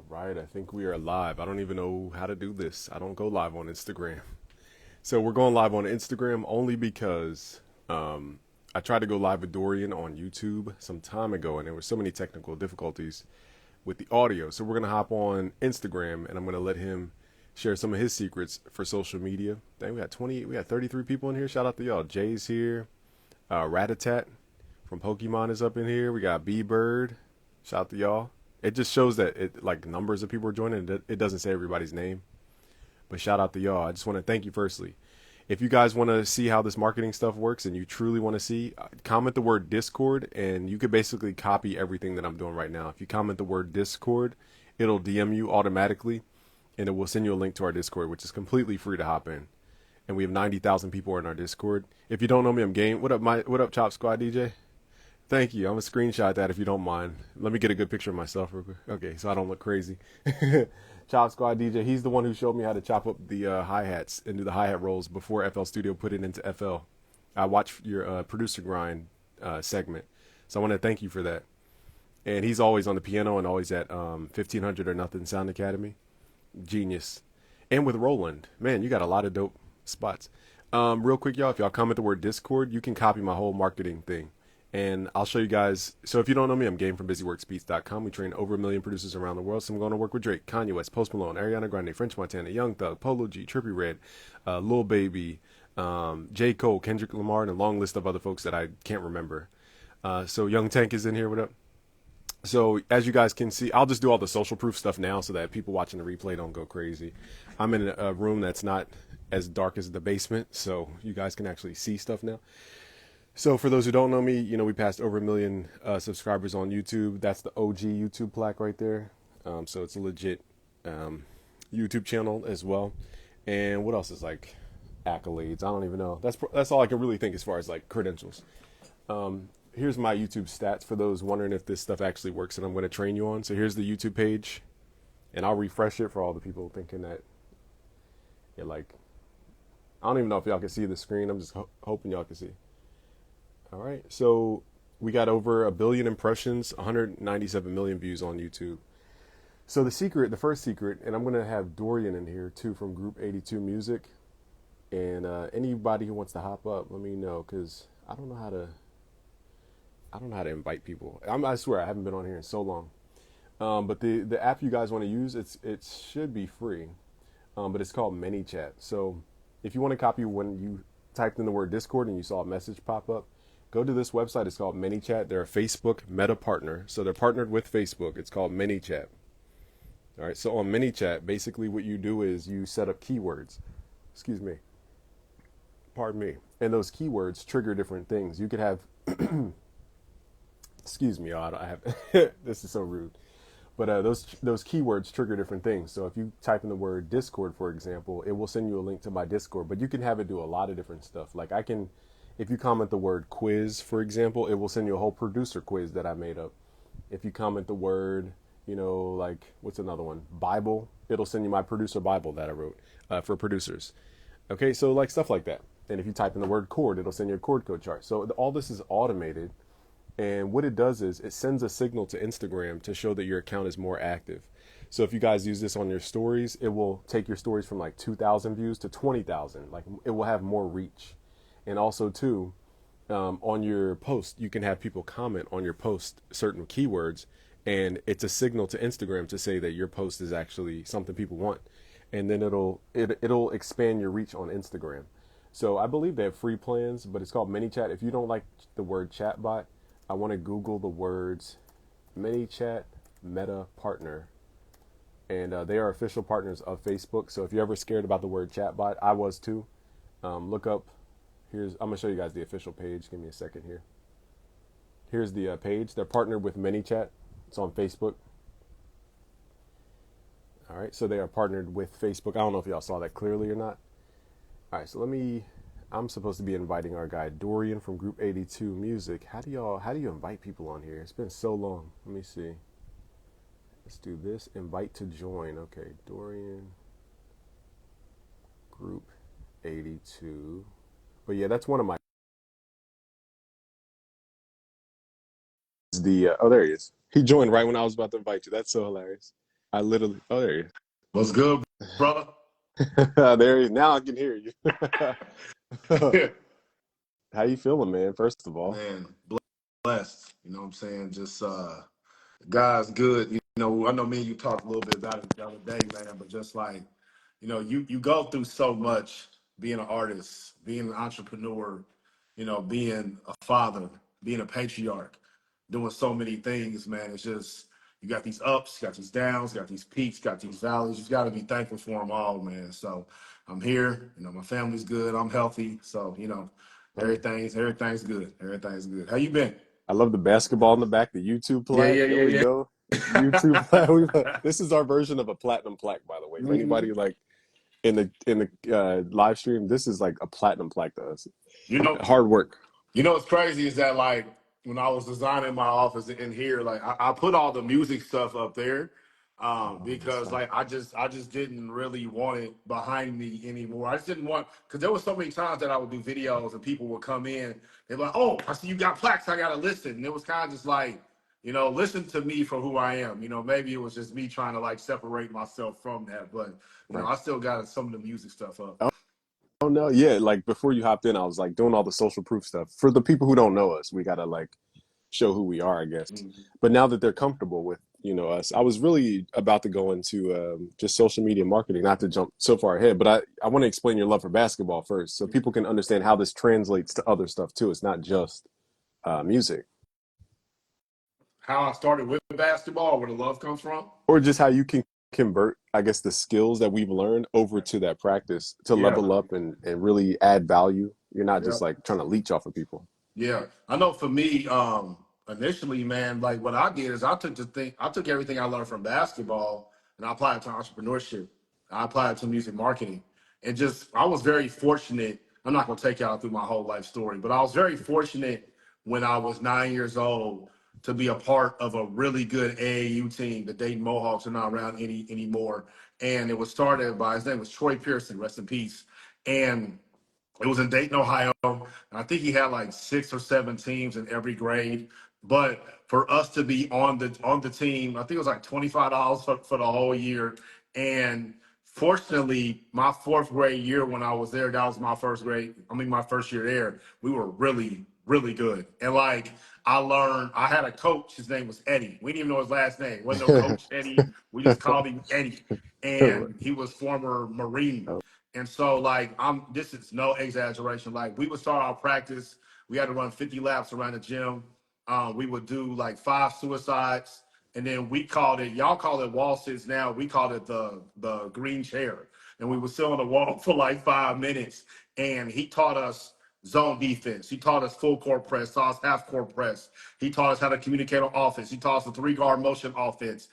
Right, I think we are live. I don't even know how to do this. I don't go live on Instagram. So we're going live on Instagram only because I tried to go live with Dorian on YouTube some time ago, and there were so many technical difficulties with the audio. So we're gonna hop on Instagram, and I'm gonna let him share some of his secrets for social media. Dang, we got 33 people in here. Shout out to y'all. Jay's here. Ratatat from Pokemon is up in here. We got B Bird. Shout out to y'all. It just shows that it like numbers of people are joining. It doesn't say everybody's name, but shout out to y'all. I just want to thank you firstly. If you guys want to see how this marketing stuff works and you truly want to see, comment the word Discord, and you could basically copy everything that I'm doing right now. If you comment the word Discord, it'll DM you automatically, and it will send you a link to our Discord, which is completely free to hop in. And we have 90,000 people in our Discord. If you don't know me, I'm Game. What up, Chop Squad DJ? Thank you. I'm gonna screenshot that if you don't mind. Let me get a good picture of myself real quick. Okay, so I don't look crazy. Chop Squad DJ. He's the one who showed me how to chop up the hi hats and do the hi hat rolls before FL Studio put it into FL. I watched your producer grind segment, so I want to thank you for that. And he's always on the piano and always at 1500 or nothing Sound Academy. Genius. And with Roland, man, you got a lot of dope spots. Real quick, y'all, if y'all comment the word Discord, you can copy my whole marketing thing. And I'll show you guys. So if you don't know me, I'm Game from BusyWorksBeats.com. We train over 1 million producers around the world. So I'm going to work with Drake, Kanye West, Post Malone, Ariana Grande, French Montana, Young Thug, Polo G, Trippie Redd, Lil Baby, J. Cole, Kendrick Lamar, and a long list of other folks that I can't remember. So Young Tank is in here. What up? So as you guys can see, I'll just do all the social proof stuff now so that people watching the replay don't go crazy. I'm in a room that's not as dark as the basement, so you guys can actually see stuff now. So for those who don't know me, we passed over 1 million subscribers on YouTube. That's the OG YouTube plaque right there. So it's a legit YouTube channel as well. And what else is like accolades? I don't even know. That's all I can really think as far as like credentials. Here's my YouTube stats for those wondering if this stuff actually works and I'm going to train you on. So here's the YouTube page, and I'll refresh it for all the people thinking that I don't even know if y'all can see the screen. I'm just hoping y'all can see. All right, so we got over 1 billion impressions, 197 million views on YouTube. So the first secret, and I'm gonna have Dorian in here too from Group 82 Music, and anybody who wants to hop up, let me know because I don't know how to invite people. I swear I haven't been on here in so long. But the app you guys want to use, it should be free, but it's called ManyChat. So if you want to copy when you typed in the word Discord and you saw a message pop up, go to this website. It's called ManyChat. They're a Facebook Meta partner. So they're partnered with Facebook. It's called ManyChat. All right. So on ManyChat, basically what you do is you set up keywords. Excuse me. Pardon me. And those keywords trigger different things. You could have, excuse me, I have, this is so rude. But those keywords trigger different things. So if you type in the word Discord, for example, it will send you a link to my Discord. But you can have it do a lot of different stuff. Like if you comment the word quiz, for example, it will send you a whole producer quiz that I made up. If you comment the word, like what's another one? Bible, it'll send you my producer Bible that I wrote for producers. Okay, so like stuff like that. And if you type in the word chord, it'll send you a chord code chart. So all this is automated. And what it does is it sends a signal to Instagram to show that your account is more active. So if you guys use this on your stories, it will take your stories from like 2,000 views to 20,000. Like it will have more reach. And also too, on your post, you can have people comment on your post certain keywords, and it's a signal to Instagram to say that your post is actually something people want. And then it'll expand your reach on Instagram. So I believe they have free plans, but it's called ManyChat. If you don't like the word chatbot, I want to Google the words ManyChat Meta Partner. And they are official partners of Facebook. So if you're ever scared about the word chatbot, I was too. Look up. I'm going to show you guys the official page. Give me a second here. Here's the page. They're partnered with ManyChat. It's on Facebook. All right. So they are partnered with Facebook. I don't know if y'all saw that clearly or not. All right. So I'm supposed to be inviting our guy Dorian from Group 82 Music. How do you invite people on here? It's been so long. Let me see. Let's do this. Invite to join. Okay, Dorian, Group 82. But yeah, that's one of my. Oh, there he is. He joined right when I was about to invite you. That's so hilarious. I literally. Oh, there What's good, brother? you. There you. Now I can hear you. How you feeling, man? First of all, Man, blessed. You know what I'm saying? Just God's good. You know, I know me and you talked a little bit about it the other day, man, but just like, you go through so much being an artist, being an entrepreneur, being a father, being a patriarch, doing so many things, man. It's just you got these ups, you got these downs, you got these peaks, you got these valleys. You just got to be thankful for them all, man. So I'm here. My family's good. I'm healthy. So hey, everything's good. Everything's good. How you been? I love the basketball in the back, the YouTube Yeah, plaque. yeah, There we yeah, go. YouTube yeah. plaque. This is our version of a platinum plaque, by the way. For Mhm. anybody like in the live stream, this is like a platinum plaque to us. You know, Hard work. what's crazy is that like when I was designing my office in here, like I put all the music stuff up there, Oh, that's because fine. like I just didn't really want it behind me anymore. I just didn't want because there was so many times that I would do videos and people would come in, they're like, "Oh, I see you got plaques, I gotta listen," and it was kind of just like. Listen to me for who I am. Maybe it was just me trying to like separate myself from that, but Right. I still got some of the music stuff up. Oh no, yeah. Like before you hopped in, I was like doing all the social proof stuff. For the people who don't know us, we gotta like show who we are, I guess. Mhm. But now that they're comfortable with us, I was really about to go into just social media marketing. Not to jump so far ahead, but I want to explain your love for basketball first, so people can understand how this translates to other stuff too. It's not just music, How I started with basketball, where the love comes from. or just how you can convert, I guess, the skills that we've learned over to that practice to Yeah, level up and really add value. You're not yeah, just like trying to leech off of people. yeah. I know for me, initially, man, like what I did is I took everything I learned from basketball and I applied it to entrepreneurship. I applied it to music marketing, and just I was very fortunate. I'm not gonna take y'all through my whole life story, but I was very fortunate when I was 9 years old to be a part of a really good AAU team. The Dayton Mohawks are not around anymore, and it was started by his name was Troy Pearson, rest in peace, and it was in Dayton, Ohio. And I think he had like 6 or 7 teams in every grade. But for us to be on the team, I think it was like $25 for the whole year. And fortunately, my fourth grade year when I was there, that was my first grade. I mean, my first year there, we were really, really good. And like I learned, I had a coach. His name was Eddie. We didn't even know his last name. Wasn't no Coach Eddie. We just called him Eddie. And he was former Marine. And so, like, this is no exaggeration. Like, we would start our practice. We had to run 50 laps around the gym. We would do like 5 suicides, and then we called it. Y'all call it wall sits now. We called it the green chair, and we would sit on the wall for like 5 minutes. And he taught us zone defense. He taught us full court press. Taught us half court press. He taught us how to communicate on offense. He taught us the 3 guard motion offense.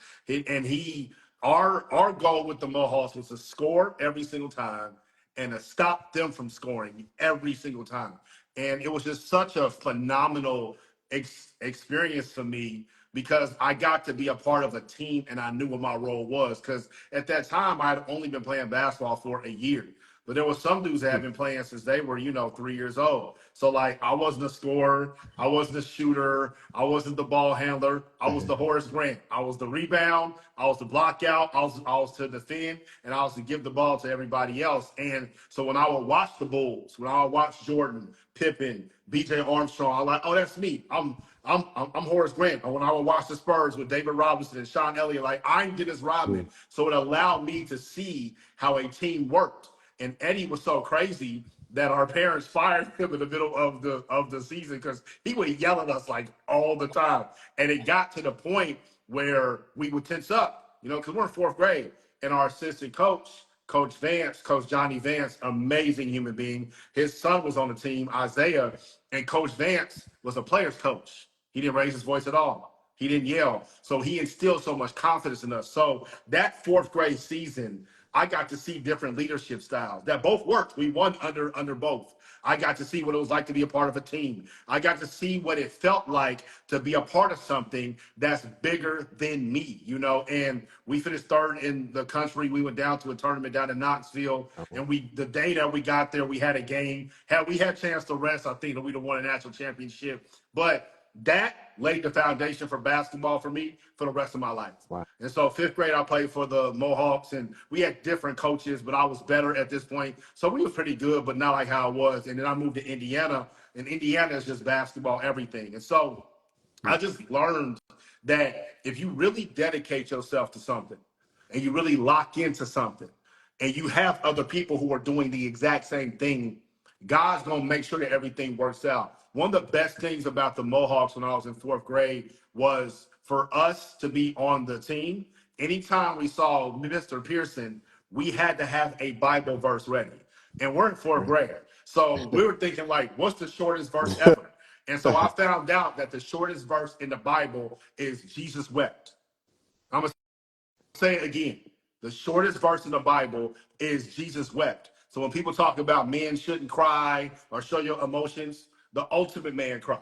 Our goal with the Mohawks was to score every single time and to stop them from scoring every single time. And it was just such a phenomenal experience for me because I got to be a part of a team and I knew what my role was. Because at that time, I had only been playing basketball for a year. But there were some dudes that had been playing since they were, 3 years old. So like I wasn't a scorer, I wasn't a shooter, I wasn't the ball handler. I was the Horace Grant. I was the rebound, I was the block out, I was to defend, and I was to give the ball to everybody else. And so when I would watch the Bulls, when I would watch Jordan, Pippen, BJ Armstrong, I'm like, oh, that's me. I'm Horace Grant. Or when I would watch the Spurs with David Robinson and Sean Elliott, like I'm Dennis Rodman. So it allowed me to see how a team worked. And Eddie was so crazy that our parents fired him in the middle of the season because he would yell at us like all the time. And it got to the point where we would tense up, because we're in fourth grade. And our assistant coach, Coach Vance, Coach Johnny Vance, amazing human being. His son was on the team, Isaiah, and Coach Vance was a player's coach. He didn't raise his voice at all. He didn't yell. So he instilled so much confidence in us. So that fourth grade season, I got to see different leadership styles that both worked. We won under both. I got to see what it was like to be a part of a team. I got to see what it felt like to be a part of something that's bigger than me. And we finished third in the country. We went down to a tournament down in Knoxville, and the day that we got there, we had a game. Had we had a chance to rest, I think that we'd have won a national championship. But that laid the foundation for basketball for me for the rest of my life. Wow. And so fifth grade, I played for the Mohawks, and we had different coaches, but I was better at this point. So we were pretty good, but not like how I was. And then I moved to Indiana, and Indiana is just basketball everything. And so I just learned that if you really dedicate yourself to something and you really lock into something and you have other people who are doing the exact same thing, God's going to make sure that everything works out. One of the best things about the Mohawks when I was in fourth grade was for us to be on the team. Anytime we saw Mr. Pearson, we had to have a Bible verse ready. And we're in fourth grade. So we were thinking, like, what's the shortest verse ever? And so I found out that the shortest verse in the Bible is Jesus wept. I'm going to say it again. The shortest verse in the Bible is Jesus wept. So when people talk about men shouldn't cry or show your emotions, the ultimate man cried.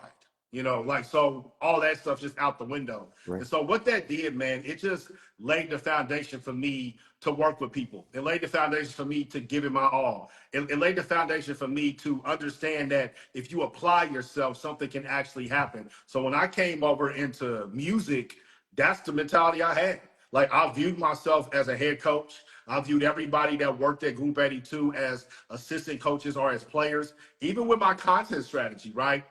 You know, like, so all that stuff just out the window. Right. And so what that did, man, it just laid the foundation for me to work with people. It laid the foundation for me to give it my all. It laid the foundation for me to understand that if you apply yourself, something can actually happen. So when I came over into music, that's the mentality I had. Like, I viewed myself as a head coach. I viewed everybody that worked at Group 82 as assistant coaches or as players. Even with my content strategy, right?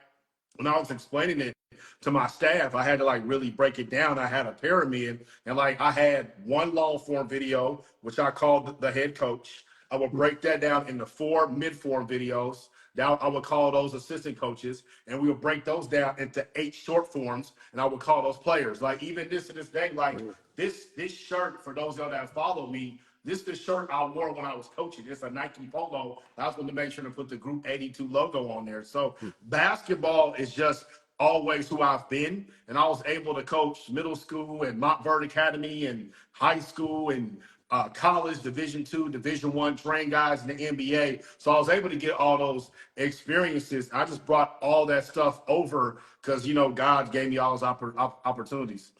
When I was explaining it to my staff, I had to like really break it down. I had a pyramid, and like I had one long form video, which I called the head coach. I would break that down into 4 mid form videos. Now I would call those assistant coaches, and we would break those down into 8 short forms, and I would call those players. Like even this to this day, like this shirt, for those of y'all that follow me, this is the shirt I wore when I was coaching. It's a Nike Polo. I was going to make sure to put the Group 82 logo on there. So basketball is just always who I've been. And I was able to coach middle school and Montverde Academy and high school and college, Division II, Division I, train guys in the NBA. So I was able to get all those experiences. I just brought all that stuff over because, you know, God gave me all those opportunities.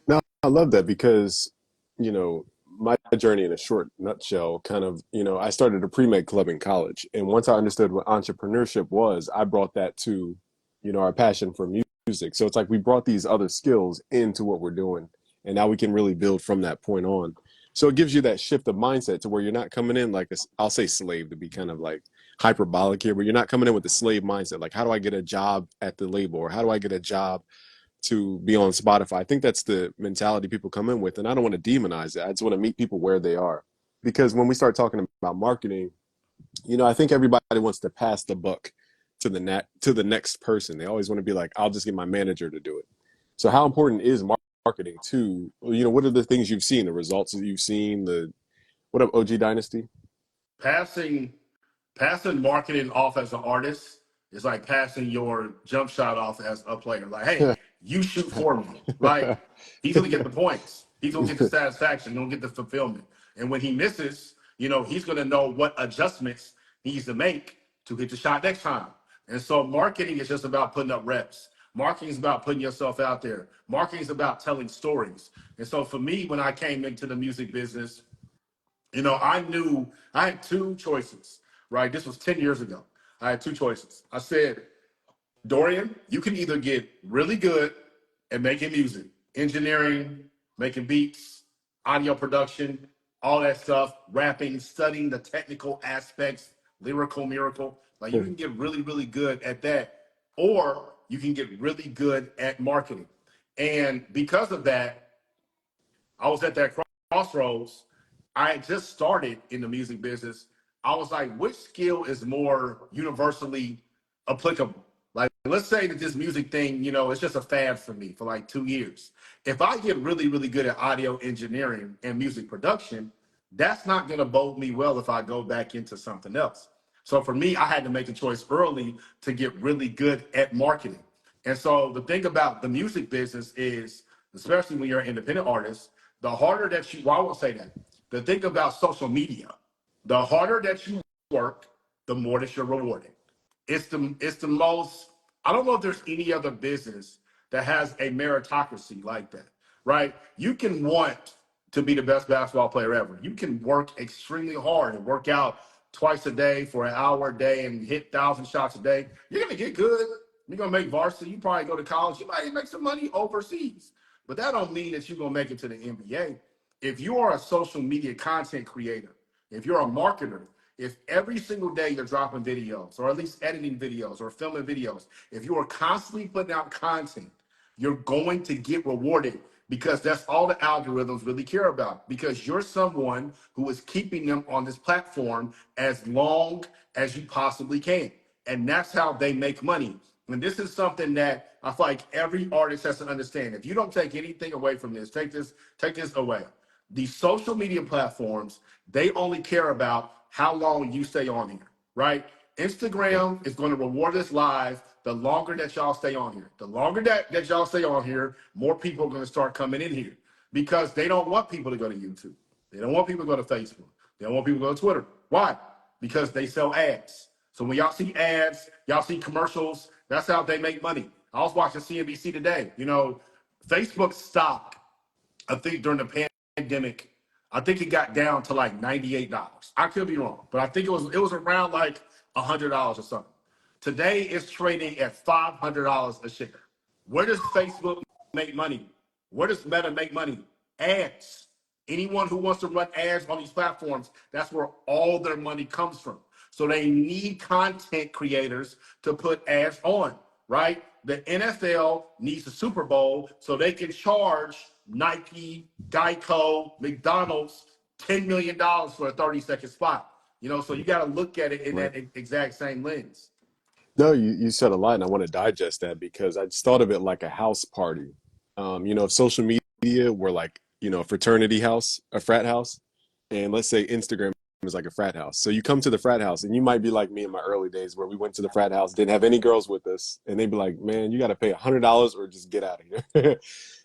Now, I love that because, you know, my journey in a short nutshell, kind of, you know, I started a pre-med club in college. And once I understood what entrepreneurship was, I brought that to, you know, our passion for music. So it's like we brought these other skills into what we're doing. And now we can really build from that point on. So it gives you that shift of mindset to where you're not coming in like, I'll say slave to be kind of like hyperbolic here, but you're not coming in with the slave mindset. Like, how do I get a job at the label? Or how do I get a job to be on Spotify? I think that's the mentality people come in with. And I don't want to demonize it. I just want to meet people where they are. Because when we start talking about marketing, you know, I think everybody wants to pass the buck to the next person. They always want to be like, I'll just get my manager to do it. So how important is marketing to, you know, what are the things you've seen, the results that you've seen, what up, OG Dynasty? Passing marketing off as an artist is like passing your jump shot off as a player. Like, hey, you shoot for me. Like, he's gonna get the points. He's gonna get the satisfaction. He's gonna get the fulfillment. And when he misses, you know, he's gonna know what adjustments he needs to make to hit the shot next time. And so marketing is just about putting up reps. Marketing is about putting yourself out there. Marketing is about telling stories. And so for me, when I came into the music business, you know, I knew I had 2 choices, right? This was 10 years ago. I had 2 choices. I said, Dorian, you can either get really good at making music, engineering, making beats, audio production, all that stuff, rapping, studying the technical aspects, lyrical miracle. Like, you can get really, really good at that, or you can get really good at marketing. And because of that, I was at that crossroads. I had just started in the music business. I was like, which skill is more universally applicable? Like, let's say that this music thing, you know, it's just a fad for me for like 2 years. If I get really, really good at audio engineering and music production, that's not going to bode me well if I go back into something else. So for me, I had to make a choice early to get really good at marketing. And so the thing about the music business is, especially when you're an independent artist, the harder that you, well, I won't say that. The thing about social media, the harder that you work, the more that you're rewarded. It's the most, I don't know if there's any other business that has a meritocracy like that, right? You can want to be the best basketball player ever. You can work extremely hard and work out twice a day for an hour a day and hit 1,000 shots a day. You're going to get good. You're gonna make varsity. You probably go to college. You might make some money overseas, but that don't mean that you're gonna make it to the NBA. If you are a social media content creator, if you're a marketer, if every single day you're dropping videos, or at least editing videos or filming videos, if you are constantly putting out content, you're going to get rewarded because that's all the algorithms really care about. Because you're someone who is keeping them on this platform as long as you possibly can. And that's how they make money. And this is something that I feel like every artist has to understand. If you don't take anything away from this, take this away. These social media platforms, they only care about how long you stay on here, right? Yeah. Instagram is going to reward us live the longer that y'all stay on here. The longer that y'all stay on here, more people are going to start coming in here because they don't want people to go to YouTube. They don't want people to go to Facebook. They don't want people to go to Twitter. Why? Because they sell ads. So when y'all see ads, y'all see commercials, that's how they make money. I was watching CNBC today. You know, Facebook stock, I think during the pandemic, I think it got down to like $98. I could be wrong, but I think it was around like $100 or something. Today it's trading at $500 a share. Where does Facebook make money? Where does Meta make money? Ads. Anyone who wants to run ads on these platforms, that's where all their money comes from. So they need content creators to put ads on, right? The NFL needs a Super Bowl so they can charge Nike, Geico, McDonald's $10 million for a 30-second spot. You know, so you got to look at it in Right. that exact same lens. No, you said a lot, and I want to digest that because I just thought of it like a house party. If social media were like, a fraternity house, a frat house, and let's say Instagram is like a frat house. So you come to the frat house, and you might be like me in my early days where we went to the frat house, didn't have any girls with us, and they'd be like, "Man, you got to pay $100 or just get out of here."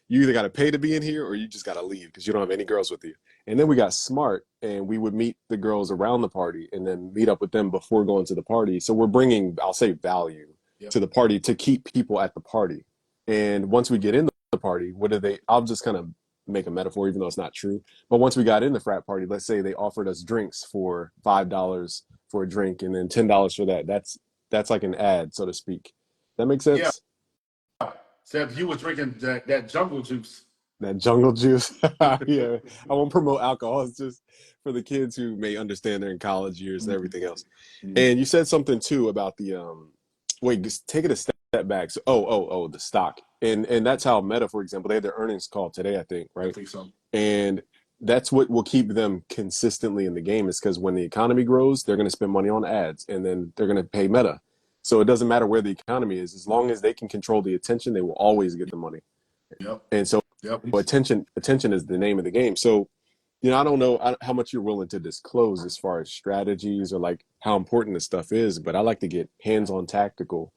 You either got to pay to be in here or you just got to leave because you don't have any girls with you. And then we got smart and we would meet the girls around the party and then meet up with them before going to the party. So we're bringing, I'll say, value Yep. to the party to keep people at the party. And once we get in the party, I'll just kind of make a metaphor, even though it's not true. But once we got in the frat party, let's say they offered us drinks for $5 for a drink and then $10 for that. That's like an ad, so to speak. That makes Yeah. sense? Except you was drinking that jungle juice. That jungle juice. Yeah. I won't promote alcohol. It's just for the kids who may understand they're in college years and everything else. And you said something too about the wait, just take it a step back. So the stock. And that's how Meta, for example, they had their earnings call today, I think, I right? think so. And that's what will keep them consistently in the game is because when the economy grows, they're going to spend money on ads and then they're going to pay Meta. So it doesn't matter where the economy is, as long as they can control the attention, they will always get the money. Yep. And so Yep. attention is the name of the game. So, I don't know how much you're willing to disclose as far as strategies or like how important this stuff is, but I like to get hands-on tactical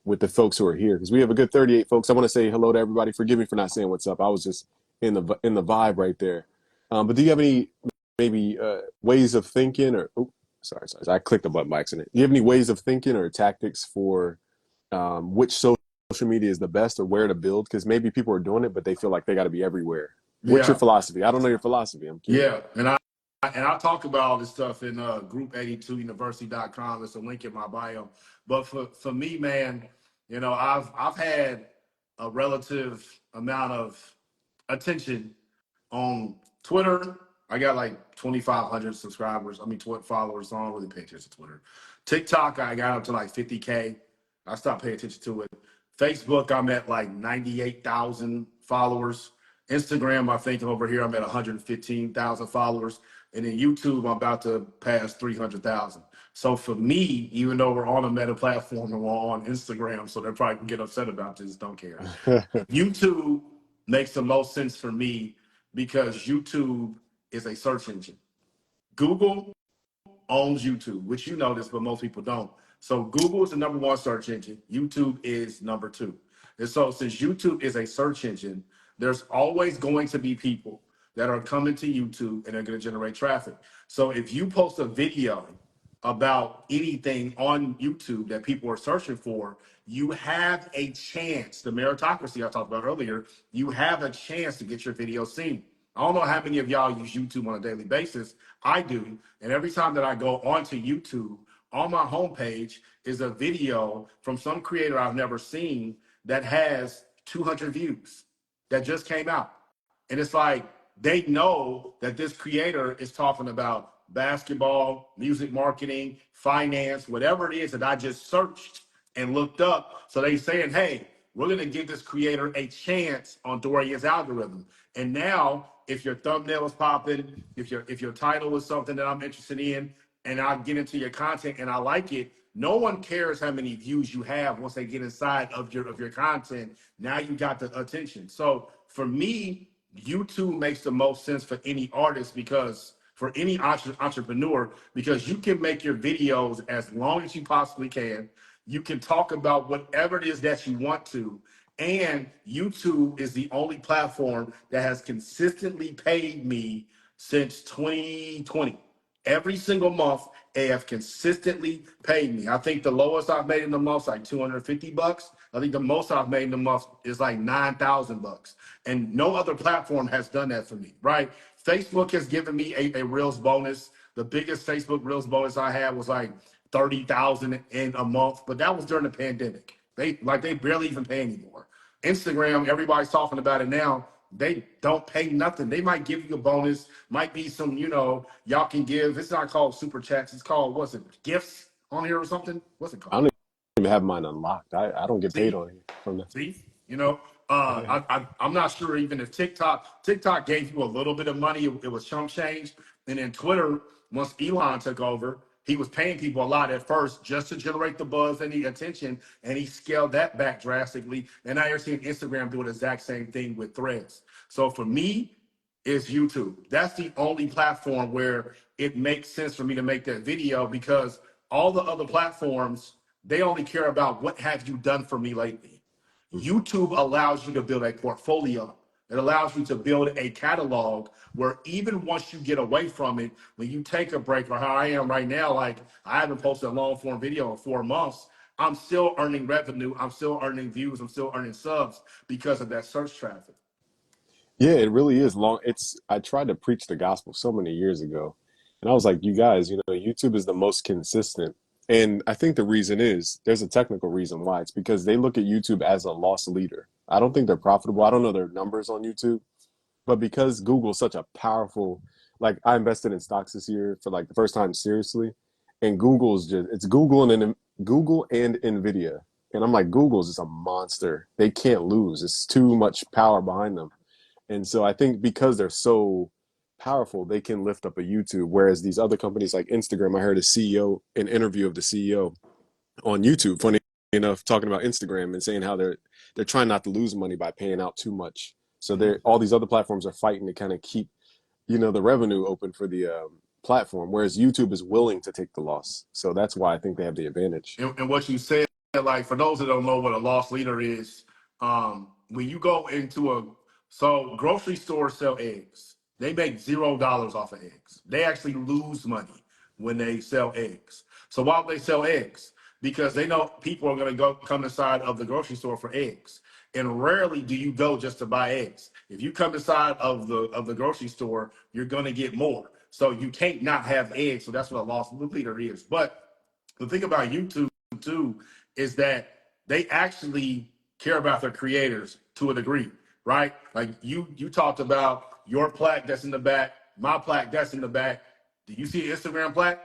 with the folks who are here because we have a good 38 folks. I want to say hello to everybody. Forgive me for not saying what's up. I was just in the vibe right there. But do you have any maybe ways of thinking or sorry, I clicked the button by accident. Do you have any ways of thinking or tactics for which social media is the best or where to build? Because maybe people are doing it, but they feel like they got to be everywhere. What's your Yeah. philosophy? I don't know your philosophy. I'm curious. Yeah. And I talk about all this stuff in group82university.com. It's a link in my bio. But for me, man, I've had a relative amount of attention on Twitter. I got like 2,500 subscribers. I mean, followers. So I don't really pay attention to Twitter. TikTok, I got up to like 50K. I stopped paying attention to it. Facebook, I'm at like 98,000 followers. Instagram, I think over here, I'm at 115,000 followers. And then YouTube, I'm about to pass 300,000. So for me, even though we're on a Meta platform and we're on Instagram, so they probably can get upset about this, don't care. YouTube makes the most sense for me because YouTube is a search engine. Google owns YouTube, which you know this, but most people don't. So Google is the number one search engine. YouTube is number two. And so since YouTube is a search engine, there's always going to be people that are coming to YouTube and they're going to generate traffic. So if you post a video about anything on YouTube that people are searching for, you have a chance, the meritocracy I talked about earlier, you have a chance to get your video seen. I don't know how many of y'all use YouTube on a daily basis. I do. And every time that I go onto YouTube, on my homepage is a video from some creator I've never seen that has 200 views that just came out. And it's like they know that this creator is talking about basketball, music marketing, finance, whatever it is that I just searched and looked up. So they saying, hey, we're going to give this creator a chance on Dorian's algorithm. And now, if your thumbnail is popping, if your title is something that I'm interested in, and I get into your content and I like it, no one cares how many views you have once they get inside of your content. Now you got the attention. So for me, YouTube makes the most sense for any artist because for any entrepreneur, because you can make your videos as long as you possibly can. You can talk about whatever it is that you want to. And YouTube is the only platform that has consistently paid me since 2020. Every single month, they have consistently paid me. I think the lowest I've made in the month is like $250. I think the most I've made in the month is like $9,000. And no other platform has done that for me, right? Facebook has given me a Reels bonus. The biggest Facebook Reels bonus I had was like 30,000 in a month, but that was during the pandemic. They barely even pay anymore. Instagram, everybody's talking about it now. They don't pay nothing. They might give you a bonus, might be some, y'all can give. It's not called super chats. It's called, what's it, gifts on here or something? What's it I called? don't even have mine unlocked. I don't get paid See? on here from that. See, I'm not sure even if TikTok gave you a little bit of money. It was chump change, and then Twitter, once Elon took over, he was paying people a lot at first just to generate the buzz and the attention, and he scaled that back drastically. And now you're seeing Instagram do the exact same thing with Threads. So for me, it's YouTube. That's the only platform where it makes sense for me to make that video because all the other platforms, they only care about what have you done for me lately. YouTube allows you to build a portfolio. It allows you to build a catalog where even once you get away from it, when you take a break, or how I am right now, like I haven't posted a long form video in 4 months, I'm still earning revenue. I'm still earning views. I'm still earning subs because of that search traffic. Yeah, it really is long. I tried to preach the gospel so many years ago, and I was like, you guys, YouTube is the most consistent. And I think the reason is there's a technical reason why. It's because they look at YouTube as a loss leader. I don't think they're profitable. I don't know their numbers on YouTube, but because Google's such a powerful, like I invested in stocks this year for like the first time seriously, and it's Google and Nvidia. And I'm like, Google's just a monster. They can't lose. It's too much power behind them. And so I think because they're so powerful, they can lift up a YouTube. Whereas these other companies like Instagram, I heard an interview of the CEO on YouTube, funny enough, talking about Instagram and saying how they're trying not to lose money by paying out too much. So they're all these other platforms are fighting to kind of keep, the revenue open for the platform, whereas YouTube is willing to take the loss. So that's why I think they have the advantage. And what you said, like for those that don't know what a loss leader is, when you go into so grocery stores sell eggs. They make $0 off of eggs. They actually lose money when they sell eggs. So why do they sell eggs? Because they know people are going to go come inside of the grocery store for eggs. And rarely do you go just to buy eggs. If you come inside of the grocery store, you're going to get more. So you can't not have eggs. So that's what a loss leader is. But the thing about YouTube too is that they actually care about their creators to a degree, right? Like you talked about your plaque that's in the back, my plaque that's in the back. Do you see an Instagram plaque?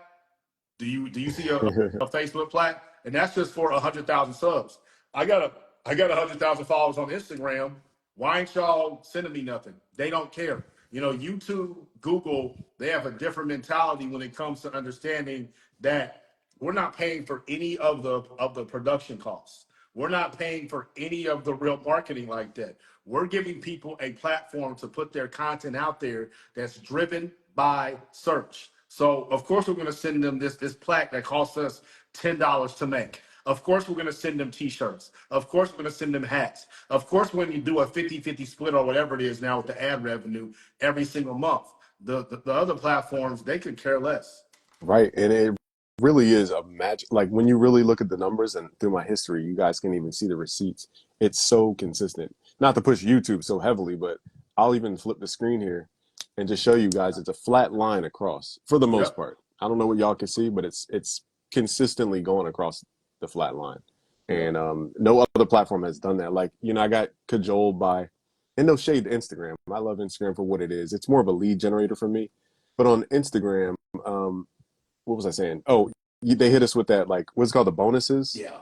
Do you see a Facebook plaque? And that's just for 100,000 subs. I got 100,000 followers on Instagram. Why ain't y'all sending me nothing? They don't care. YouTube, Google, they have a different mentality when it comes to understanding that we're not paying for any of the production costs. We're not paying for any of the real marketing like that. We're giving people a platform to put their content out there that's driven by search. So of course we're going to send them this plaque that costs us $10 to make. Of course we're going to send them t-shirts. Of course we're going to send them hats. Of course when you do a 50-50 split or whatever it is now with the ad revenue every single month, the other platforms, they could care less. Right. And it really is a match. Like when you really look at the numbers and through my history, you guys can even see the receipts. It's so consistent. Not to push YouTube so heavily, but I'll even flip the screen here and just show you guys it's a flat line across for the most Yep. part. I don't know what y'all can see, but it's consistently going across the flat line. And no other platform has done that. Like, I got cajoled by, and no shade to Instagram. I love Instagram for what it is. It's more of a lead generator for me. But on Instagram, what was I saying? Oh, they hit us with that, like, what's it called, the bonuses. Yeah.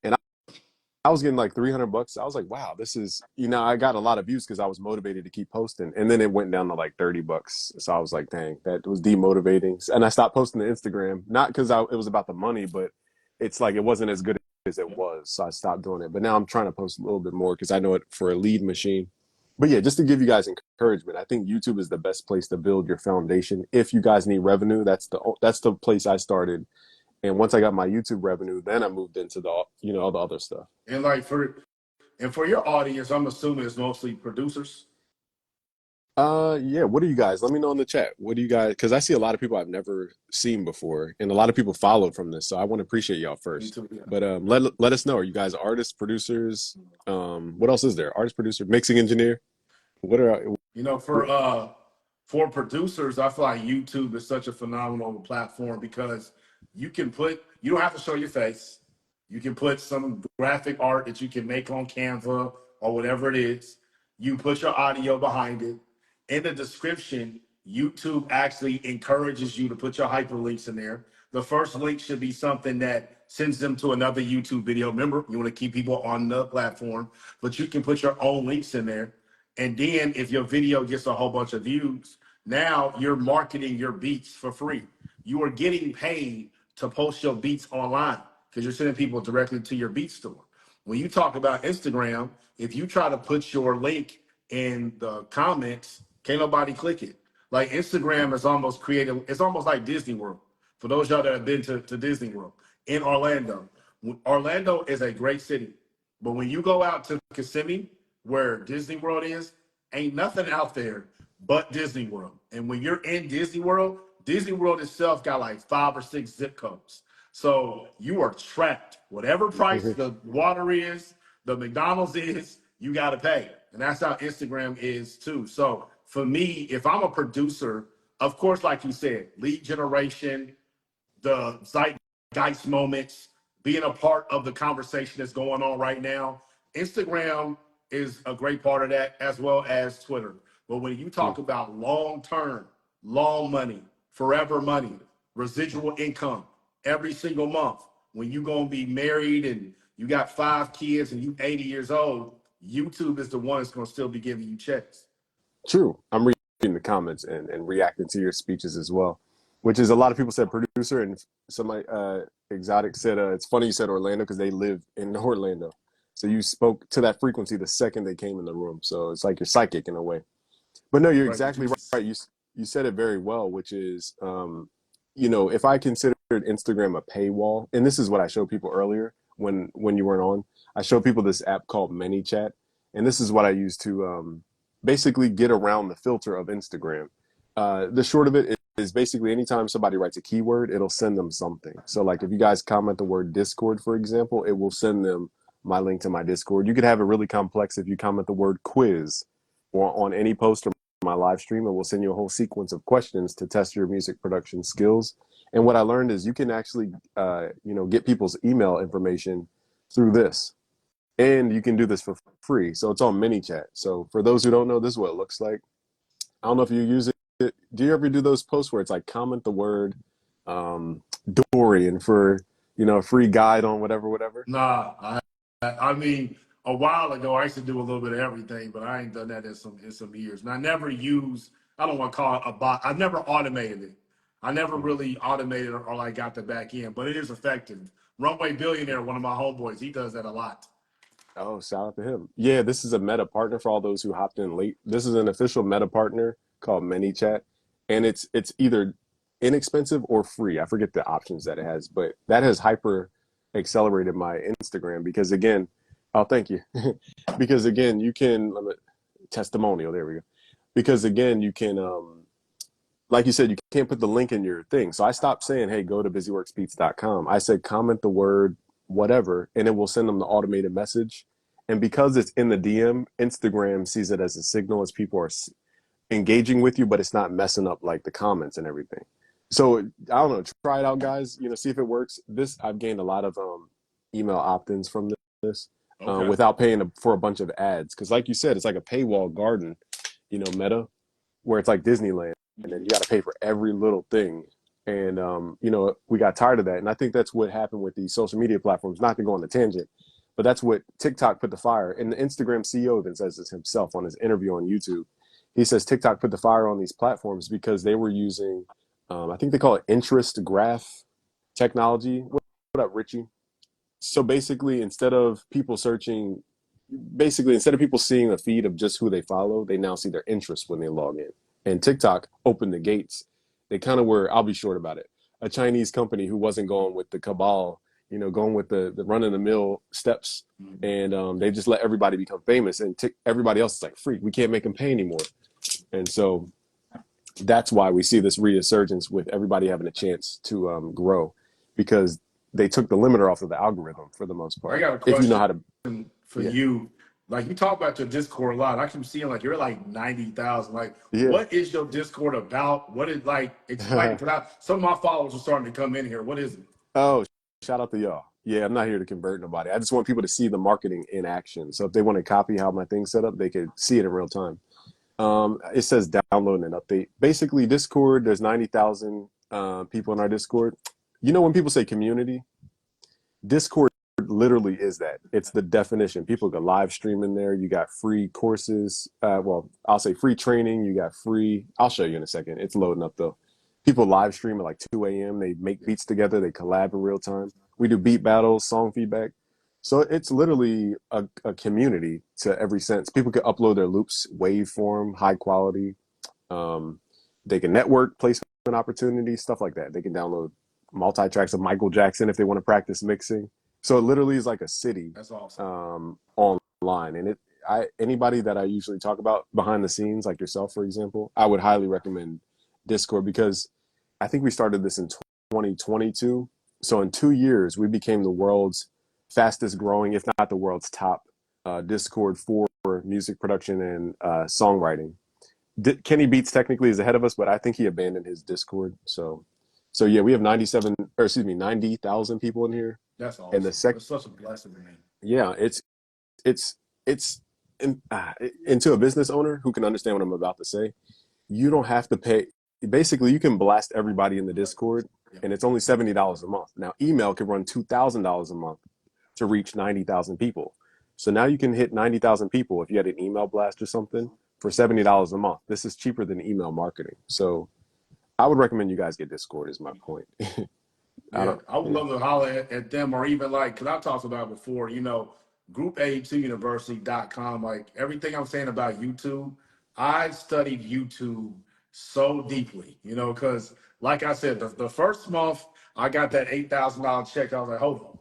And I was getting like $300. I was like, wow, this is, I got a lot of views because I was motivated to keep posting. And then it went down to like $30. So I was like, dang, that was demotivating. And I stopped posting to Instagram, not because it was about the money, but it's like it wasn't as good as it was. So I stopped doing it. But now I'm trying to post a little bit more because I know it for a lead machine. But yeah, just to give you guys encouragement, I think YouTube is the best place to build your foundation. If you guys need revenue, that's the place I started. And once I got my YouTube revenue, then I moved into the all the other stuff. And like for your audience, I'm assuming it's mostly producers. Yeah. What do you guys? Let me know in the chat. What do you guys? Because I see a lot of people I've never seen before, and a lot of people followed from this. So I want to appreciate y'all Me first. too, yeah. But let us know. Are you guys artists, producers? What else is there? Artist, producer, mixing engineer. What are? For producers, I feel like YouTube is such a phenomenal platform because you don't have to show your face. You can put some graphic art that you can make on Canva or whatever it is. You put your audio behind it. In the description, YouTube actually encourages you to put your hyperlinks in there. The first link should be something that sends them to another YouTube video. Remember, you want to keep people on the platform, but you can put your own links in there. And then if your video gets a whole bunch of views, now you're marketing your beats for free. You are getting paid to post your beats online because you're sending people directly to your beat store. When you talk about Instagram, if you try to put your link in the comments, can't nobody click it. Like Instagram is almost created, it's almost like Disney World. For those y'all that have been to Disney World in Orlando, Orlando is a great city. But when you go out to Kissimmee, where Disney World is, ain't nothing out there but Disney World. And when you're in Disney World itself got like 5 or 6 zip codes. So you are trapped. Whatever price the water is, the McDonald's is, you got to pay. And that's how Instagram is too. So for me, if I'm a producer, of course, like you said, lead generation, the zeitgeist moments, being a part of the conversation that's going on right now. Instagram is a great part of that, as well as Twitter. But when you talk about long term, long money, forever money, residual income every single month, when you're going to be married and you got 5 kids and you 80 years old, YouTube is the one that's going to still be giving you checks. True. I'm reading the comments and reacting to your speeches as well, which is a lot of people said producer, and somebody exotic said it's funny you said Orlando because they live in Orlando. So you spoke to that frequency the second they came in the room. So it's like you're psychic in a way. But no, you're Right. exactly right. You said it very well, which is if I considered Instagram a paywall, and this is what I showed people earlier when you weren't on, I showed people this app called ManyChat, and this is what I use to basically get around the filter of Instagram. The short of it is basically anytime somebody writes a keyword, it'll send them something. So like if you guys comment the word Discord, for example, it will send them my link to my Discord. You could have it really complex if you comment the word quiz or on any post or my live stream, it will send you a whole sequence of questions to test your music production skills. And what I learned is you can actually, get people's email information through this. And you can do this for free. So it's on ManyChat. So for those who don't know, this is what it looks like. I don't know if you use it. Do you ever do those posts where it's like comment the word Dorian for, a free guide on whatever? Nah, I mean, a while ago, I used to do a little bit of everything, but I ain't done that in some years. And I never use, I don't want to call it a bot. I've never automated it. I never really automated or like got the back end, but it is effective. Runway Billionaire, one of my homeboys, he does that a lot. Oh, shout out to him. Yeah, this is a meta partner for all those who hopped in late. This is an official meta partner called ManyChat, and it's either inexpensive or free. I forget the options that it has, but that has hyper accelerated my Instagram because again, oh, thank you. Because again, you can testimonial, there we go. Because again, you can like you said, you can't put the link in your thing. So I stopped saying, hey, go to busyworksbeats.com. I said comment the word whatever, and it will send them the automated message. And because it's in the DM, Instagram sees it as a signal as people are engaging with you, but it's not messing up like the comments and everything. So I don't know. Try it out, guys. See if it works. This I've gained a lot of email opt-ins from this Okay. without paying for a bunch of ads. Because like you said, it's like a paywall garden. Meta, where it's like Disneyland, and then you got to pay for every little thing. And we got tired of that, and I think that's what happened with these social media platforms. Not to go on the tangent, but that's what TikTok put the fire. And the Instagram CEO even says this himself on his interview on YouTube. He says TikTok put the fire on these platforms because they were using, I think they call it interest graph technology. What up, Richie? So basically, instead of people seeing a feed of just who they follow, they now see their interests when they log in. And TikTok opened the gates. They kind of were, I'll be short about it, a Chinese company who wasn't going with the cabal, going with the run of the mill steps. And they just let everybody become famous. And everybody else is like, freak, we can't make them pay anymore. And so that's why we see this resurgence with everybody having a chance to grow, because they took the limiter off of the algorithm for the most I part. got a If you know question how to, for yeah, you. Like you talk about your Discord a lot. I keep seeing like you're like 90,000. Like, yeah. what is your Discord about? What is like explain? Because some of my followers are starting to come in here. What is it? Oh, shout out to y'all. Yeah, I'm not here to convert nobody. I just want people to see the marketing in action. So if they want to copy how my thing's set up, they could see it in real time. It says download and update. Basically, Discord, there's 90,000 people in our Discord. When people say community, Discord literally is that. It's the definition. People can live stream in there. You got free courses. Well, I'll say free training. You got free. I'll show you in a second. It's loading up though. People live stream at like 2 a.m. They make beats together. They collab in real time. We do beat battles, song feedback. So it's literally a community to every sense. People can upload their loops, waveform, high quality. Um, they can network, placement opportunities, stuff like that. They can download multi-tracks of Michael Jackson if they want to practice mixing. So it literally is like a city That's awesome. online. And anybody that I usually talk about behind the scenes, like yourself, for example, I would highly recommend Discord, because I think we started this in 2022. So in 2 years, we became the world's fastest growing, if not the world's top Discord for music production and songwriting. Kenny Beats technically is ahead of us, but I think he abandoned his Discord. So yeah, we have 90,000 people in here. That's And the awesome. sec, It's such a blessing, man. yeah, it's into a business owner who can understand what I'm about to say. You don't have to pay. Basically, you can blast everybody in the Discord, and it's only $70 a month. Now, email can run $2,000 a month to reach 90,000 people. So now you can hit 90,000 people if you had an email blast or something for $70 a month. This is cheaper than email marketing. So I would recommend you guys get Discord. Is my point. I Yeah, don't. I would Yeah. love to holler at them, or even like, because I've talked about it before, group A2university.com. Like everything I'm saying about YouTube, I studied YouTube so deeply, because like I said, the first month I got that $8,000 check. I was like, hold on.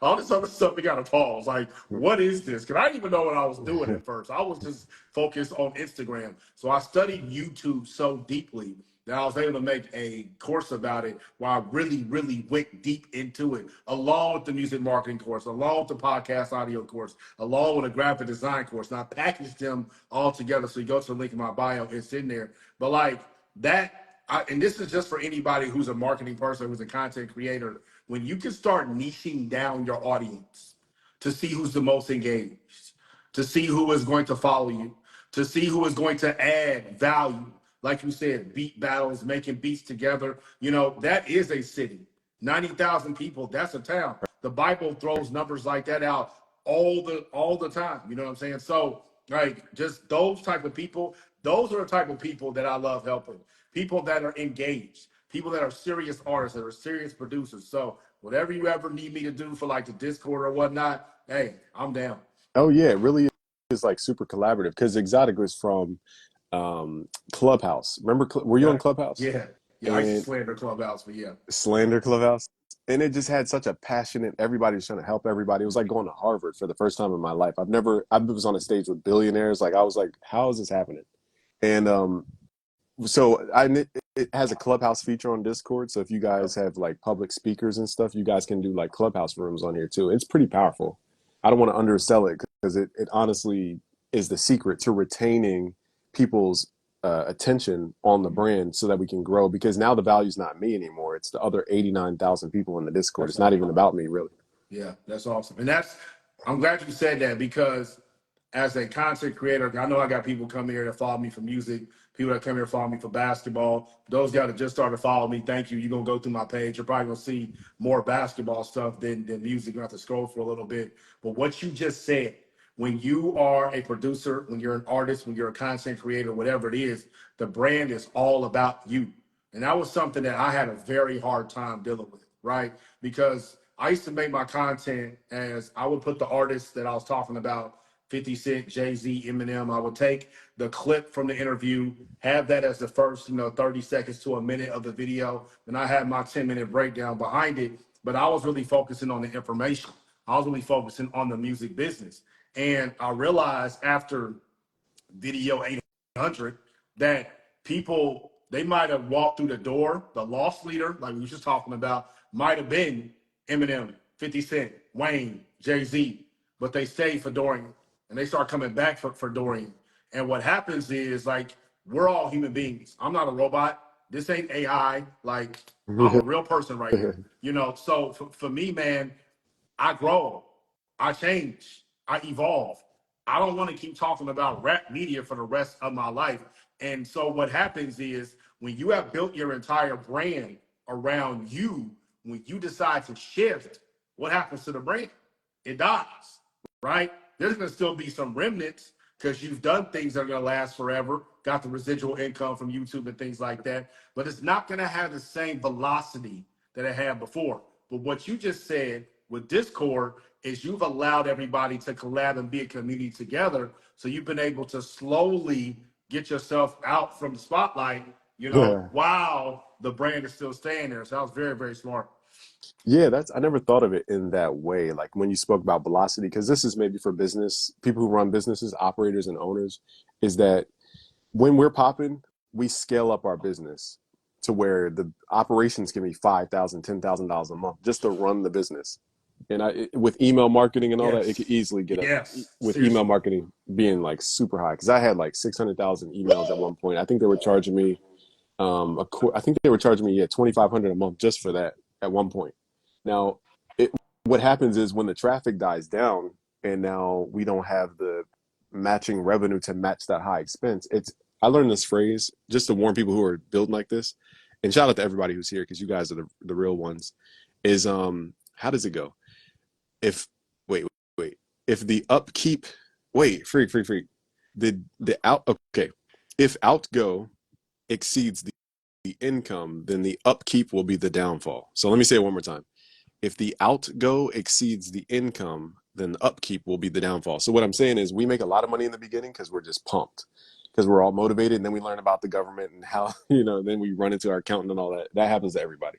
All this other stuff we got to pause. Like, what is this? Because I didn't even know what I was doing at first. I was just focused on Instagram. So I studied YouTube so deeply that I was able to make a course about it where I really, really went deep into it, along with the music marketing course, along with the podcast audio course, along with a graphic design course. And I packaged them all together. So you go to the link in my bio, it's in there. But like that, and this is just for anybody who's a marketing person, who's a content creator, when you can start niching down your audience to see who's the most engaged, to see who is going to follow you, to see who is going to add value. Like you said, beat battles, making beats together. That is a city. 90,000 people, that's a town. The Bible throws numbers like that out all the time. You know what I'm saying? So, like, just those type of people, those are the type of people that I love helping. People that are engaged, people that are serious artists, that are serious producers. So whatever you ever need me to do for like the Discord or whatnot, hey, I'm down. Oh yeah, it really is like super collaborative, because Exotic was from Clubhouse. Remember, were you on Okay. Clubhouse? Yeah. I used to And slander Clubhouse, but yeah. Slander Clubhouse, and it just had such a passionate. Everybody was trying to help everybody. It was like going to Harvard for the first time in my life. I was on a stage with billionaires. Like I was like, how is this happening? And so it has a Clubhouse feature on Discord. So if you guys have like public speakers and stuff, you guys can do like Clubhouse rooms on here too. It's pretty powerful. I don't want to undersell it, because it honestly is the secret to retaining people's attention on the brand so that we can grow, because now the value's not me anymore. It's the other 89,000 people in the Discord. It's not even about me, really. Yeah, that's awesome. And I'm glad you said that, because as a content creator, I know I got people come here that follow me for music, people that come here follow me for basketball. Those guys that just started following me, thank you. You're going to go through my page. You're probably going to see more basketball stuff than music. You're going to have to scroll for a little bit. But what you just said, when you are a producer, when you're an artist, when you're a content creator, whatever it is, the brand is all about you. And that was something that I had a very hard time dealing with, right? Because I used to make my content as I would put the artists that I was talking about, 50 Cent, Jay-Z, Eminem. I would take the clip from the interview, have that as the first, 30 seconds to a minute of the video. Then I had my 10-minute breakdown behind it. But I was really focusing on the information. I was really focusing on the music business. And I realized after video 800 that people, they might have walked through the door, the loss leader, like we were just talking about, might have been Eminem, 50 Cent, Wayne, Jay-Z, but they stayed for Dorian, and they start coming back for Dorian. And what happens is, like, we're all human beings. I'm not a robot. This ain't AI. Like, I'm a real person right here. So for me, man, I grow, I change, I evolve. I don't want to keep talking about rap media for the rest of my life. And so what happens is, when you have built your entire brand around you, when you decide to shift, what happens to the brand? It dies, right? There's going to still be some remnants because you've done things that are going to last forever, got the residual income from YouTube and things like that, but it's not going to have the same velocity that it had before. But what you just said with Discord is you've allowed everybody to collab and be a community together. So you've been able to slowly get yourself out from the spotlight, Yeah. while the brand is still staying there. So that was very, very smart. Yeah, I never thought of it in that way. Like when you spoke about velocity, because this is maybe for business, people who run businesses, operators and owners, is that when we're popping, we scale up our business to where the operations can be $5,000, $10,000 a month just to run the business. And with email marketing and all that, it could Yes. easily get up Yes. with email Seriously. marketing being like super high. Because I had like 600,000 emails at one point. I think they were charging me, I think they were charging me, 2,500 a month just for that at one point. Now, what happens is when the traffic dies down and now we don't have the matching revenue to match that high expense, I learned this phrase just to warn people who are building like this, and shout out to everybody who's here because you guys are the real ones, is how does it go? If wait, if the upkeep freak. The out okay. If outgo exceeds the income, then the upkeep will be the downfall. So let me say it one more time. If the outgo exceeds the income, then the upkeep will be the downfall. So what I'm saying is we make a lot of money in the beginning because we're just pumped, because we're all motivated, and then we learn about the government and how, then we run into our accountant and all that. That happens to everybody.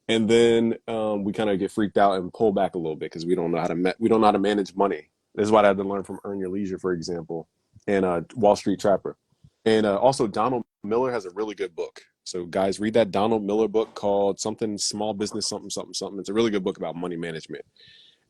And then we kind of get freaked out and pull back a little bit because we don't know how to manage money. This is what I had to learn from Earn Your Leisure, for example, and Wall Street Trapper. And also Donald Miller has a really good book. So guys, read that Donald Miller book called something Small Business, something, something, something. It's a really good book about money management.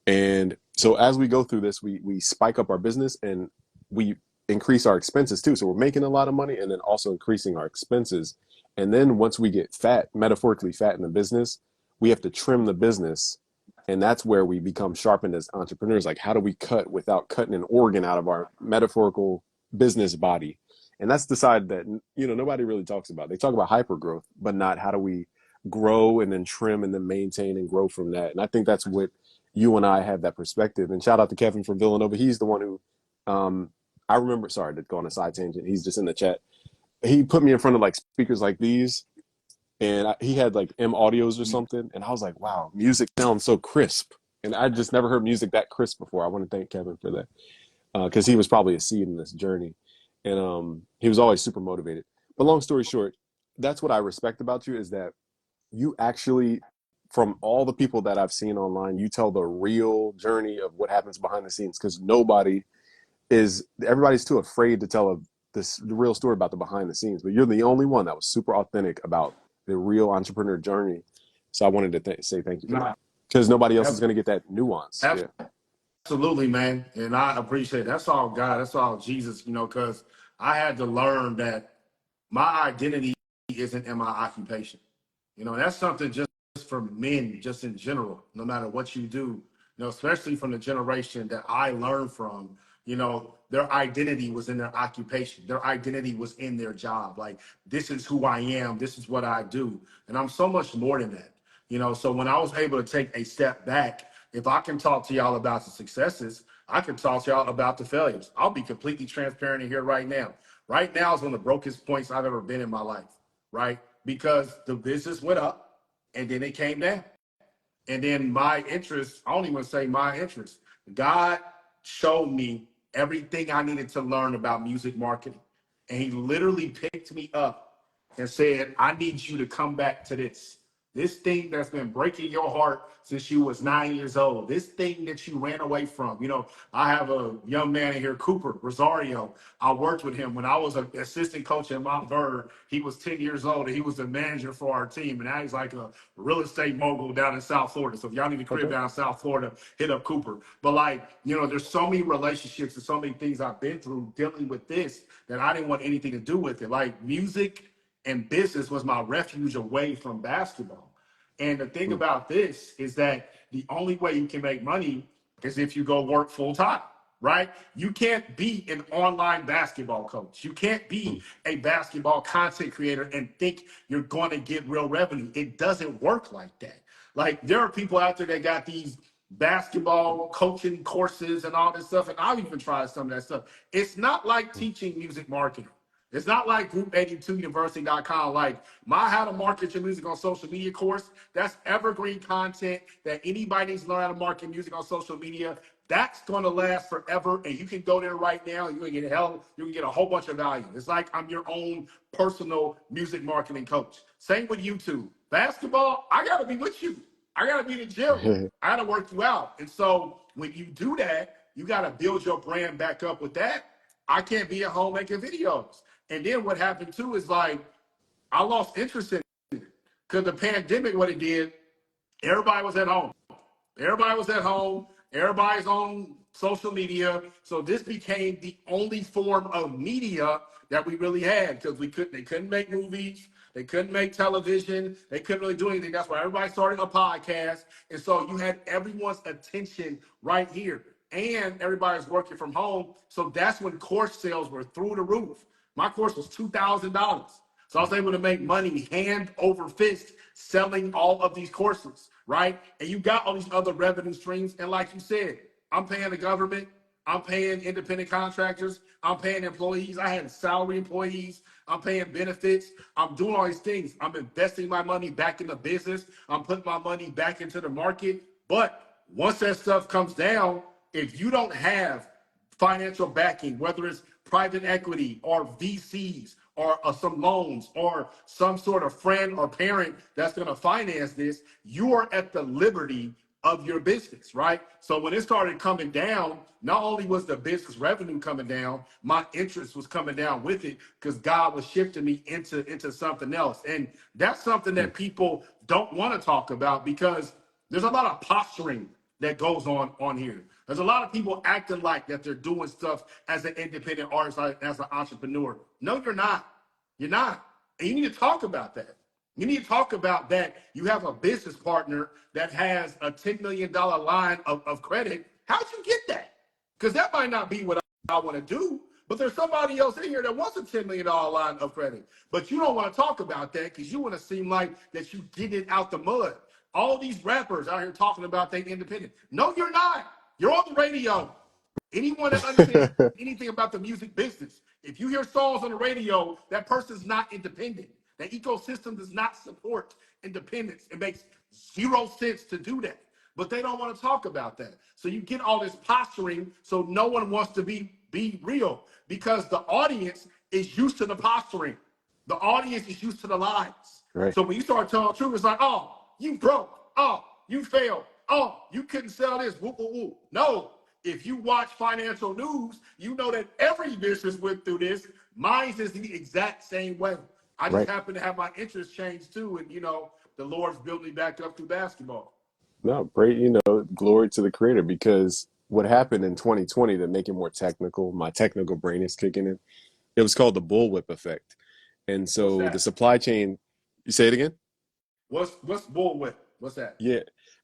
And so as we go through this, we spike up our business and we increase our expenses too. So we're making a lot of money and then also increasing our expenses. And then once we get fat, metaphorically fat in the business, we have to trim the business. And that's where we become sharpened as entrepreneurs. Like, how do we cut without cutting an organ out of our metaphorical business body? And that's the side that, nobody really talks about. They talk about hyper growth, but not how do we grow and then trim and then maintain and grow from that. And I think that's what you and I have, that perspective. And shout out to Kevin from Villanova. He's the one who, I remember, sorry to go on a side tangent. He's just in the chat. He put me in front of like speakers like these, and he had like M audios or something. And I was like, wow, music sounds so crisp. And I just never heard music that crisp before. I want to thank Kevin for that. Because he was probably a seed in this journey. And he was always super motivated. But long story short, that's what I respect about you, is that you actually, from all the people that I've seen online, you tell the real journey of what happens behind the scenes, because everybody's too afraid to tell the real story about the behind the scenes. But you're the only one that was super authentic about the real entrepreneur journey. So I wanted to say thank you for that, because nobody else is going to get that nuance. Yeah. Absolutely, man. And I appreciate it. That's all God. That's all Jesus, because I had to learn that my identity isn't in my occupation. And that's something just for men, just in general, no matter what you do, especially from the generation that I learned from, their identity was in their occupation. Their identity was in their job. Like, this is who I am. This is what I do. And I'm so much more than that. So when I was able to take a step back, if I can talk to y'all about the successes, I can talk to y'all about the failures. I'll be completely transparent in here right now. Right now is one of the brokest points I've ever been in my life, right? Because the business went up and then it came down. And then my interest, I don't even say my interest. God showed me everything I needed to learn about music marketing. And he literally picked me up and said, I need you to come back to this. This thing that's been breaking your heart since you was 9 years old. This thing that you ran away from. I have a young man in here, Cooper Rosario. I worked with him when I was an assistant coach at Montverde. He was 10 years old and he was the manager for our team. And now he's like a real estate mogul down in South Florida. So if y'all need a crib down in South Florida, hit up Cooper. But there's so many relationships and so many things I've been through dealing with this that I didn't want anything to do with it. Like, music and business was my refuge away from basketball. And the thing about this is that the only way you can make money is if you go work full time, right? You can't be an online basketball coach. You can't be a basketball content creator and think you're going to get real revenue. It doesn't work like that. Like, there are people out there that got these basketball coaching courses and all this stuff, and I've even tried some of that stuff. It's not like teaching music marketing. It's not like Group82University.com. Like, my How to Market Your Music on Social Media course, that's evergreen content that anybody needs to learn how to market music on social media. That's going to last forever, and you can go there right now. You can get a whole bunch of value. It's like I'm your own personal music marketing coach. Same with YouTube. Basketball, I got to be with you. I got to be in the gym. I got to work you out. And so when you do that, you got to build your brand back up with that. I can't be at home making videos. And then what happened too is, like, I lost interest in it because the pandemic, what it did, everybody was at home. Everybody was at home. Everybody's on social media. So this became the only form of media that we really had, because they couldn't make movies. They couldn't make television. They couldn't really do anything. That's why everybody started a podcast. And so you had everyone's attention right here. And everybody's working from home. So that's when course sales were through the roof. My course was $2,000. So I was able to make money hand over fist selling all of these courses, right? And you got all these other revenue streams. And like you said, I'm paying the government. I'm paying independent contractors. I'm paying employees. I had salary employees. I'm paying benefits. I'm doing all these things. I'm investing my money back in the business. I'm putting my money back into the market. But once that stuff comes down, if you don't have financial backing, whether it's private equity or VCs or some loans or some sort of friend or parent that's going to finance this, you are at the liberty of your business, right? So when it started coming down, not only was the business revenue coming down, my interest was coming down with it, because God was shifting me into something else. And that's something that people don't want to talk about, because there's a lot of posturing that goes on here. There's a lot of people acting like that they're doing stuff as an independent artist, as an entrepreneur. No, you're not. You're not. And you need to talk about that. You need to talk about that. You have a business partner that has a $10 million line of credit. How'd you get that? Because that might not be what I want to do, but there's somebody else in here that wants a $10 million line of credit. But you don't want to talk about that because you want to seem like that you did it out the mud. All these rappers out here talking about they independent. No, you're not. You're on the radio. Anyone that understands anything about the music business, if you hear songs on the radio, that person's not independent. That ecosystem does not support independence. It makes zero sense to do that. But they don't want to talk about that. So you get all this posturing, so no one wants to be real, because the audience is used to the posturing. The audience is used to the lies. Right. So when you start telling the truth, it's like, oh, you broke. Oh, you failed. Oh, you couldn't sell this. Woo, woo, woo. No. If you watch financial news, you know that every business went through this. Mine is the exact same way. I just happen to have my interest change too. And, the Lord's built me back up through basketball. No, great, glory to the creator, because what happened in 2020, to make it more technical, my technical brain is kicking in. It was called the bullwhip effect. And What's so the that? supply chain, you say it again? What's bullwhip? What's that? Yeah.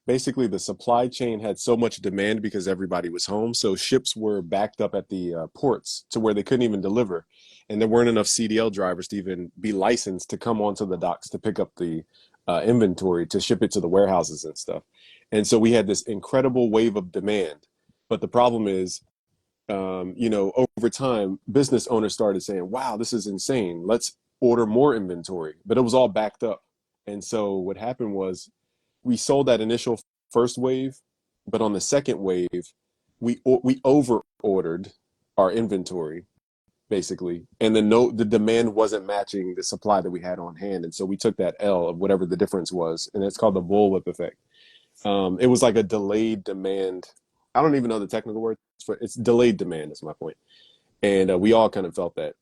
Basically, the supply chain had so much demand because everybody was home. So ships were backed up at the ports to where they couldn't even deliver. And there weren't enough CDL drivers to even be licensed to come onto the docks to pick up the inventory to ship it to the warehouses and stuff. And so we had this incredible wave of demand. But the problem is, over time, business owners started saying, wow, this is insane. Let's order more inventory. But it was all backed up. And so what happened was we sold that initial first wave, but on the second wave, we over ordered our inventory basically, and the demand wasn't matching the supply that we had on hand, and so we took that L of whatever the difference was, and it's called the bullwhip effect. It was like a delayed demand. I don't even know the technical word for it's delayed demand. Is my point, and we all kind of felt that.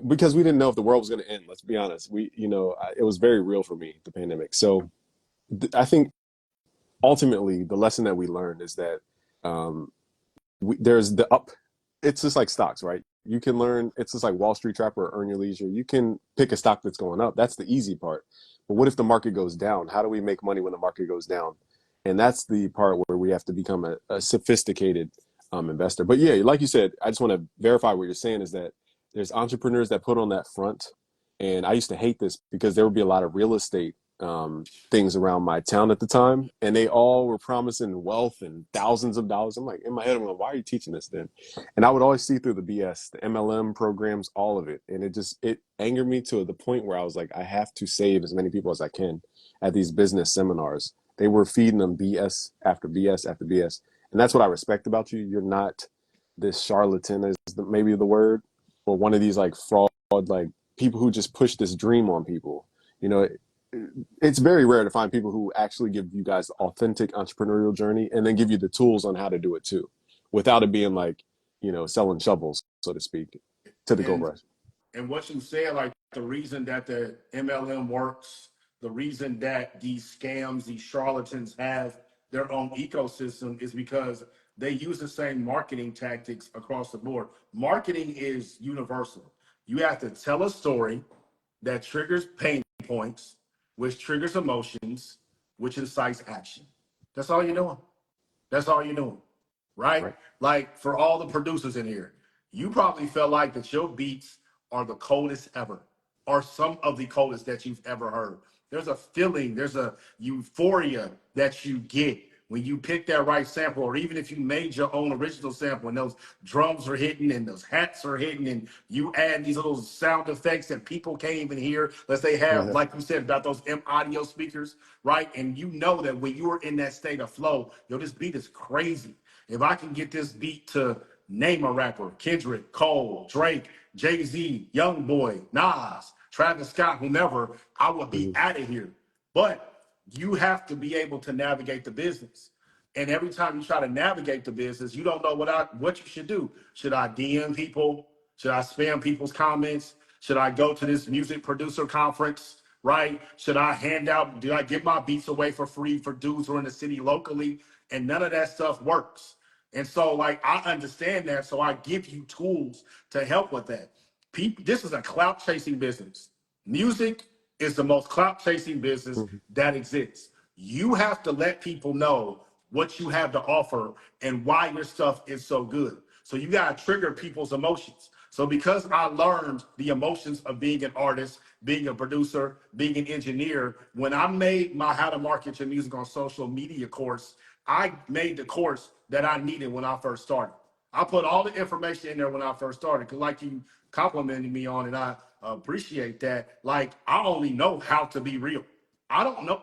Because we didn't know if the world was going to end. Let's be honest. It was very real for me, the pandemic. So I think ultimately the lesson that we learned is that um, there's the up. It's just like stocks, right? You can learn. It's just like Wall Street Trapper or Earn Your Leisure. You can pick a stock that's going up. That's the easy part. But what if the market goes down? How do we make money when the market goes down? And that's the part where we have to become a sophisticated investor. But yeah, like you said, I just want to verify what you're saying is that there's entrepreneurs that put on that front. And I used to hate this because there would be a lot of real estate things around my town at the time, and they all were promising wealth and thousands of dollars. I'm like, in my head, I'm like, why are you teaching this then? And I would always see through the BS, the MLM programs, all of it, and it angered me to the point where I was like, I have to save as many people as I can at these business seminars. They were feeding them BS after BS after BS, and that's what I respect about you. You're not this charlatan, is maybe the word, or one of these like fraud like people who just push this dream on people. You know, it's very rare to find people who actually give you guys the authentic entrepreneurial journey and then give you the tools on how to do it too, without it being like, selling shovels, so to speak, to the gold And rush. and what you said, like the reason that the MLM works, the reason that these scams, these charlatans have their own ecosystem is because they use the same marketing tactics across the board. Marketing is universal. You have to tell a story that triggers pain points, which triggers emotions, which incites action. That's all you're doing. That's all you're doing, right? Right. Like for all the producers in here, you probably felt like that your beats are the coldest ever, or some of the coldest that you've ever heard. There's a feeling, there's a euphoria that you get when you pick that right sample, or even if you made your own original sample and those drums are hitting and those hats are hitting, and you add these little sound effects that people can't even hear, unless they have, like you said, about those M audio speakers, right? And you know that when you are in that state of flow, yo, this beat is crazy. If I can get this beat to name a rapper, Kendrick, Cole, Drake, Jay-Z, Young Boy, Nas, Travis Scott, whomever, I would be Mhm. out of here. But you have to be able to navigate the business. And every time you try to navigate the business, you don't know what you should do. Should I DM people? Should I spam people's comments? Should I go to this music producer conference? Right? Should I hand out? Did I give my beats away for free for dudes who are in the city locally? And none of that stuff works. And so, like, I understand that. So I give you tools to help with that. People, this is a clout chasing business. Music is the most clout chasing business Mhm. that exists. You have to let people know what you have to offer and why your stuff is so good. So you got to trigger people's emotions. So because I learned the emotions of being an artist, being a producer, being an engineer, when I made my How to Market Your Music on Social Media course, I made the course that I needed when I first started. I put all the information in there when I first started, because like you complimented me on, and I appreciate that. Like, I only know how to be real. I don't know.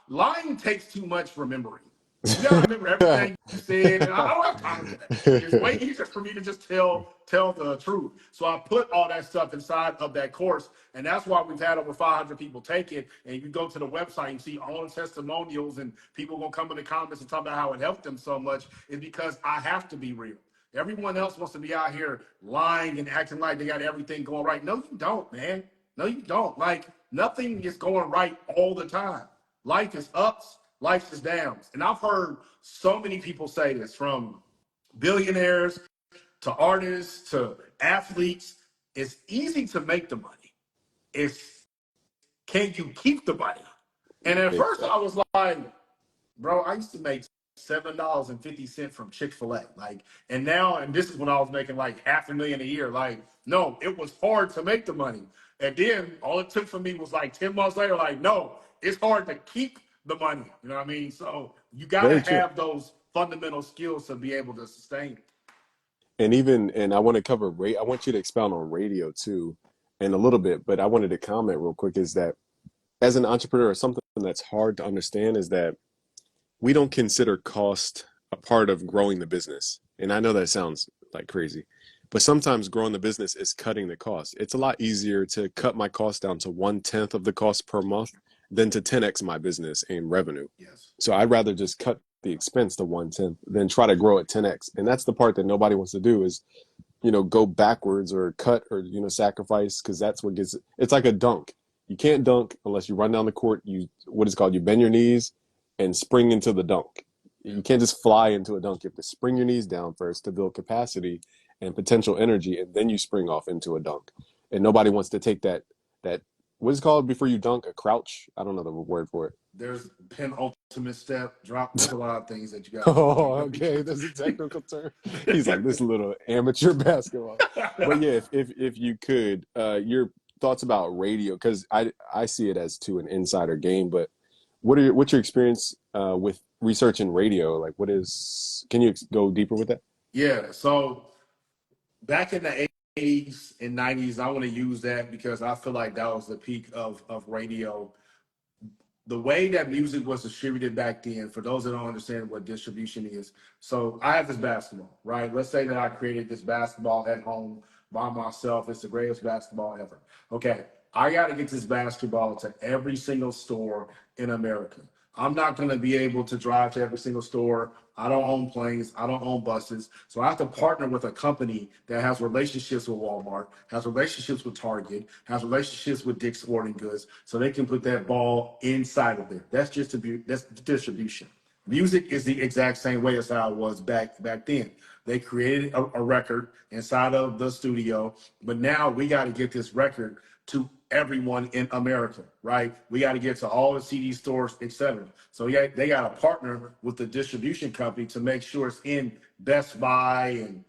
Lying takes too much remembering. You gotta remember everything you said, and I don't have time for that. It's way easier for me to just tell the truth. So I put all that stuff inside of that course, and that's why we've had over 500 people take it. And you go to the website and see all the testimonials, and people gonna come in the comments and talk about how it helped them so much. Is because I have to be real. Everyone else wants to be out here lying and acting like they got everything going right. No, you don't, man. No, you don't. Like, nothing is going right all the time. Life is ups, life is downs. And I've heard so many people say this, from billionaires to artists to athletes. It's easy to make the money. It's, can you keep the money? And at first I was like, bro, I used to make $7.50 from Chick-fil-A. Like, and now, and this is when I was making like $500,000 a year. Like, no, it was hard to make the money. And then all it took for me was like 10 months later, like, no, it's hard to keep the money. You know what I mean? So you gotta Very true. have those fundamental skills to be able to sustain it. And I want to cover I want you to expound on radio too in a little bit, but I wanted to comment real quick is that as an entrepreneur, something that's hard to understand is that we don't consider cost a part of growing the business. And I know that sounds like crazy, but sometimes growing the business is cutting the cost. It's a lot easier to cut my cost down to 1/10 of the cost per month than to 10x my business in revenue. Yes. So I'd rather just cut the expense to 1/10 than try to grow at 10x. And that's the part that nobody wants to do is, go backwards or cut or, sacrifice, because that's what gets it's like a dunk. You can't dunk unless you run down the court, what is called, you bend your knees and spring into the dunk. You can't just fly into a dunk. You have to spring your knees down first to build capacity and potential energy, and then you spring off into a dunk. And nobody wants to take that what is it called before you dunk? A crouch? I don't know the word for it. There's penultimate step, drop. There's a lot of things that you got to Oh, do. okay. That's a technical term. He's like this little amateur basketball. But yeah, if you could, your thoughts about radio, because I see it as to an insider game. But what's your experience with researching radio? Like, can you go deeper with that? Yeah. So back in the 80s and 90s, I want to use that because I feel like that was the peak of radio. The way that music was distributed back then, for those that don't understand what distribution is, so I have this basketball, right? Let's say that I created this basketball at home by myself. It's the greatest basketball ever. Okay, I got to get this basketball to every single store in America. I'm not going to be able to drive to every single store. I don't own planes. I don't own buses. So I have to partner with a company that has relationships with Walmart, has relationships with Target, has relationships with Dick's Sporting Goods, so they can put that ball inside of there. That's that's distribution. Music is the exact same way as how it was back then. They created a record inside of the studio, but now we got to get this record to everyone in America, right? We got to get to all the CD stores, etc. So yeah, they got to partner with the distribution company to make sure it's in Best Buy and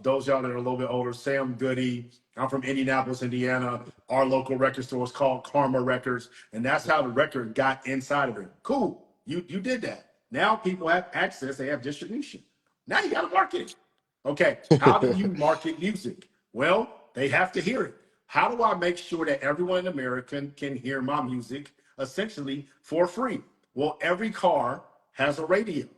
those y'all that are a little bit older, Sam Goody. I'm from Indianapolis, Indiana. Our local record store is called Karma Records, and that's how the record got inside of it. Cool, you did that. Now people have access, they have distribution. Now you got to market it. Okay, how do you market music? Well, they have to hear it. How do I make sure that everyone in America can hear my music essentially for free? Well, every car has a radio.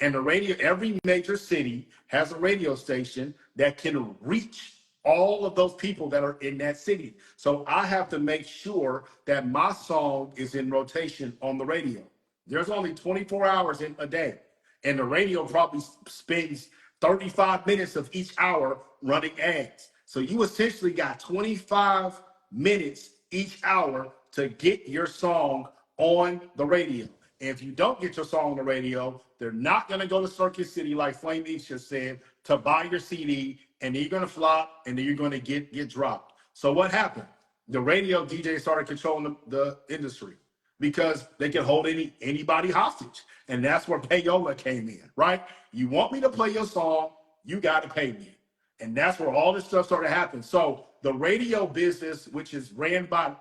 And the radio, every major city has a radio station that can reach all of those people that are in that city. So I have to make sure that my song is in rotation on the radio. There's only 24 hours in a day, and the radio probably spends 35 minutes of each hour running ads. So you essentially got 25 minutes each hour to get your song on the radio. And if you don't get your song on the radio, they're not going to go to Circuit City, like Flame Eats just said, to buy your CD, and then you're going to flop, and then you're going to get dropped. So what happened? The radio DJ started controlling the industry because they can hold anybody hostage. And that's where payola came in, right? You want me to play your song, you got to pay me. And that's where all this stuff started happening. So the radio business, which was ran by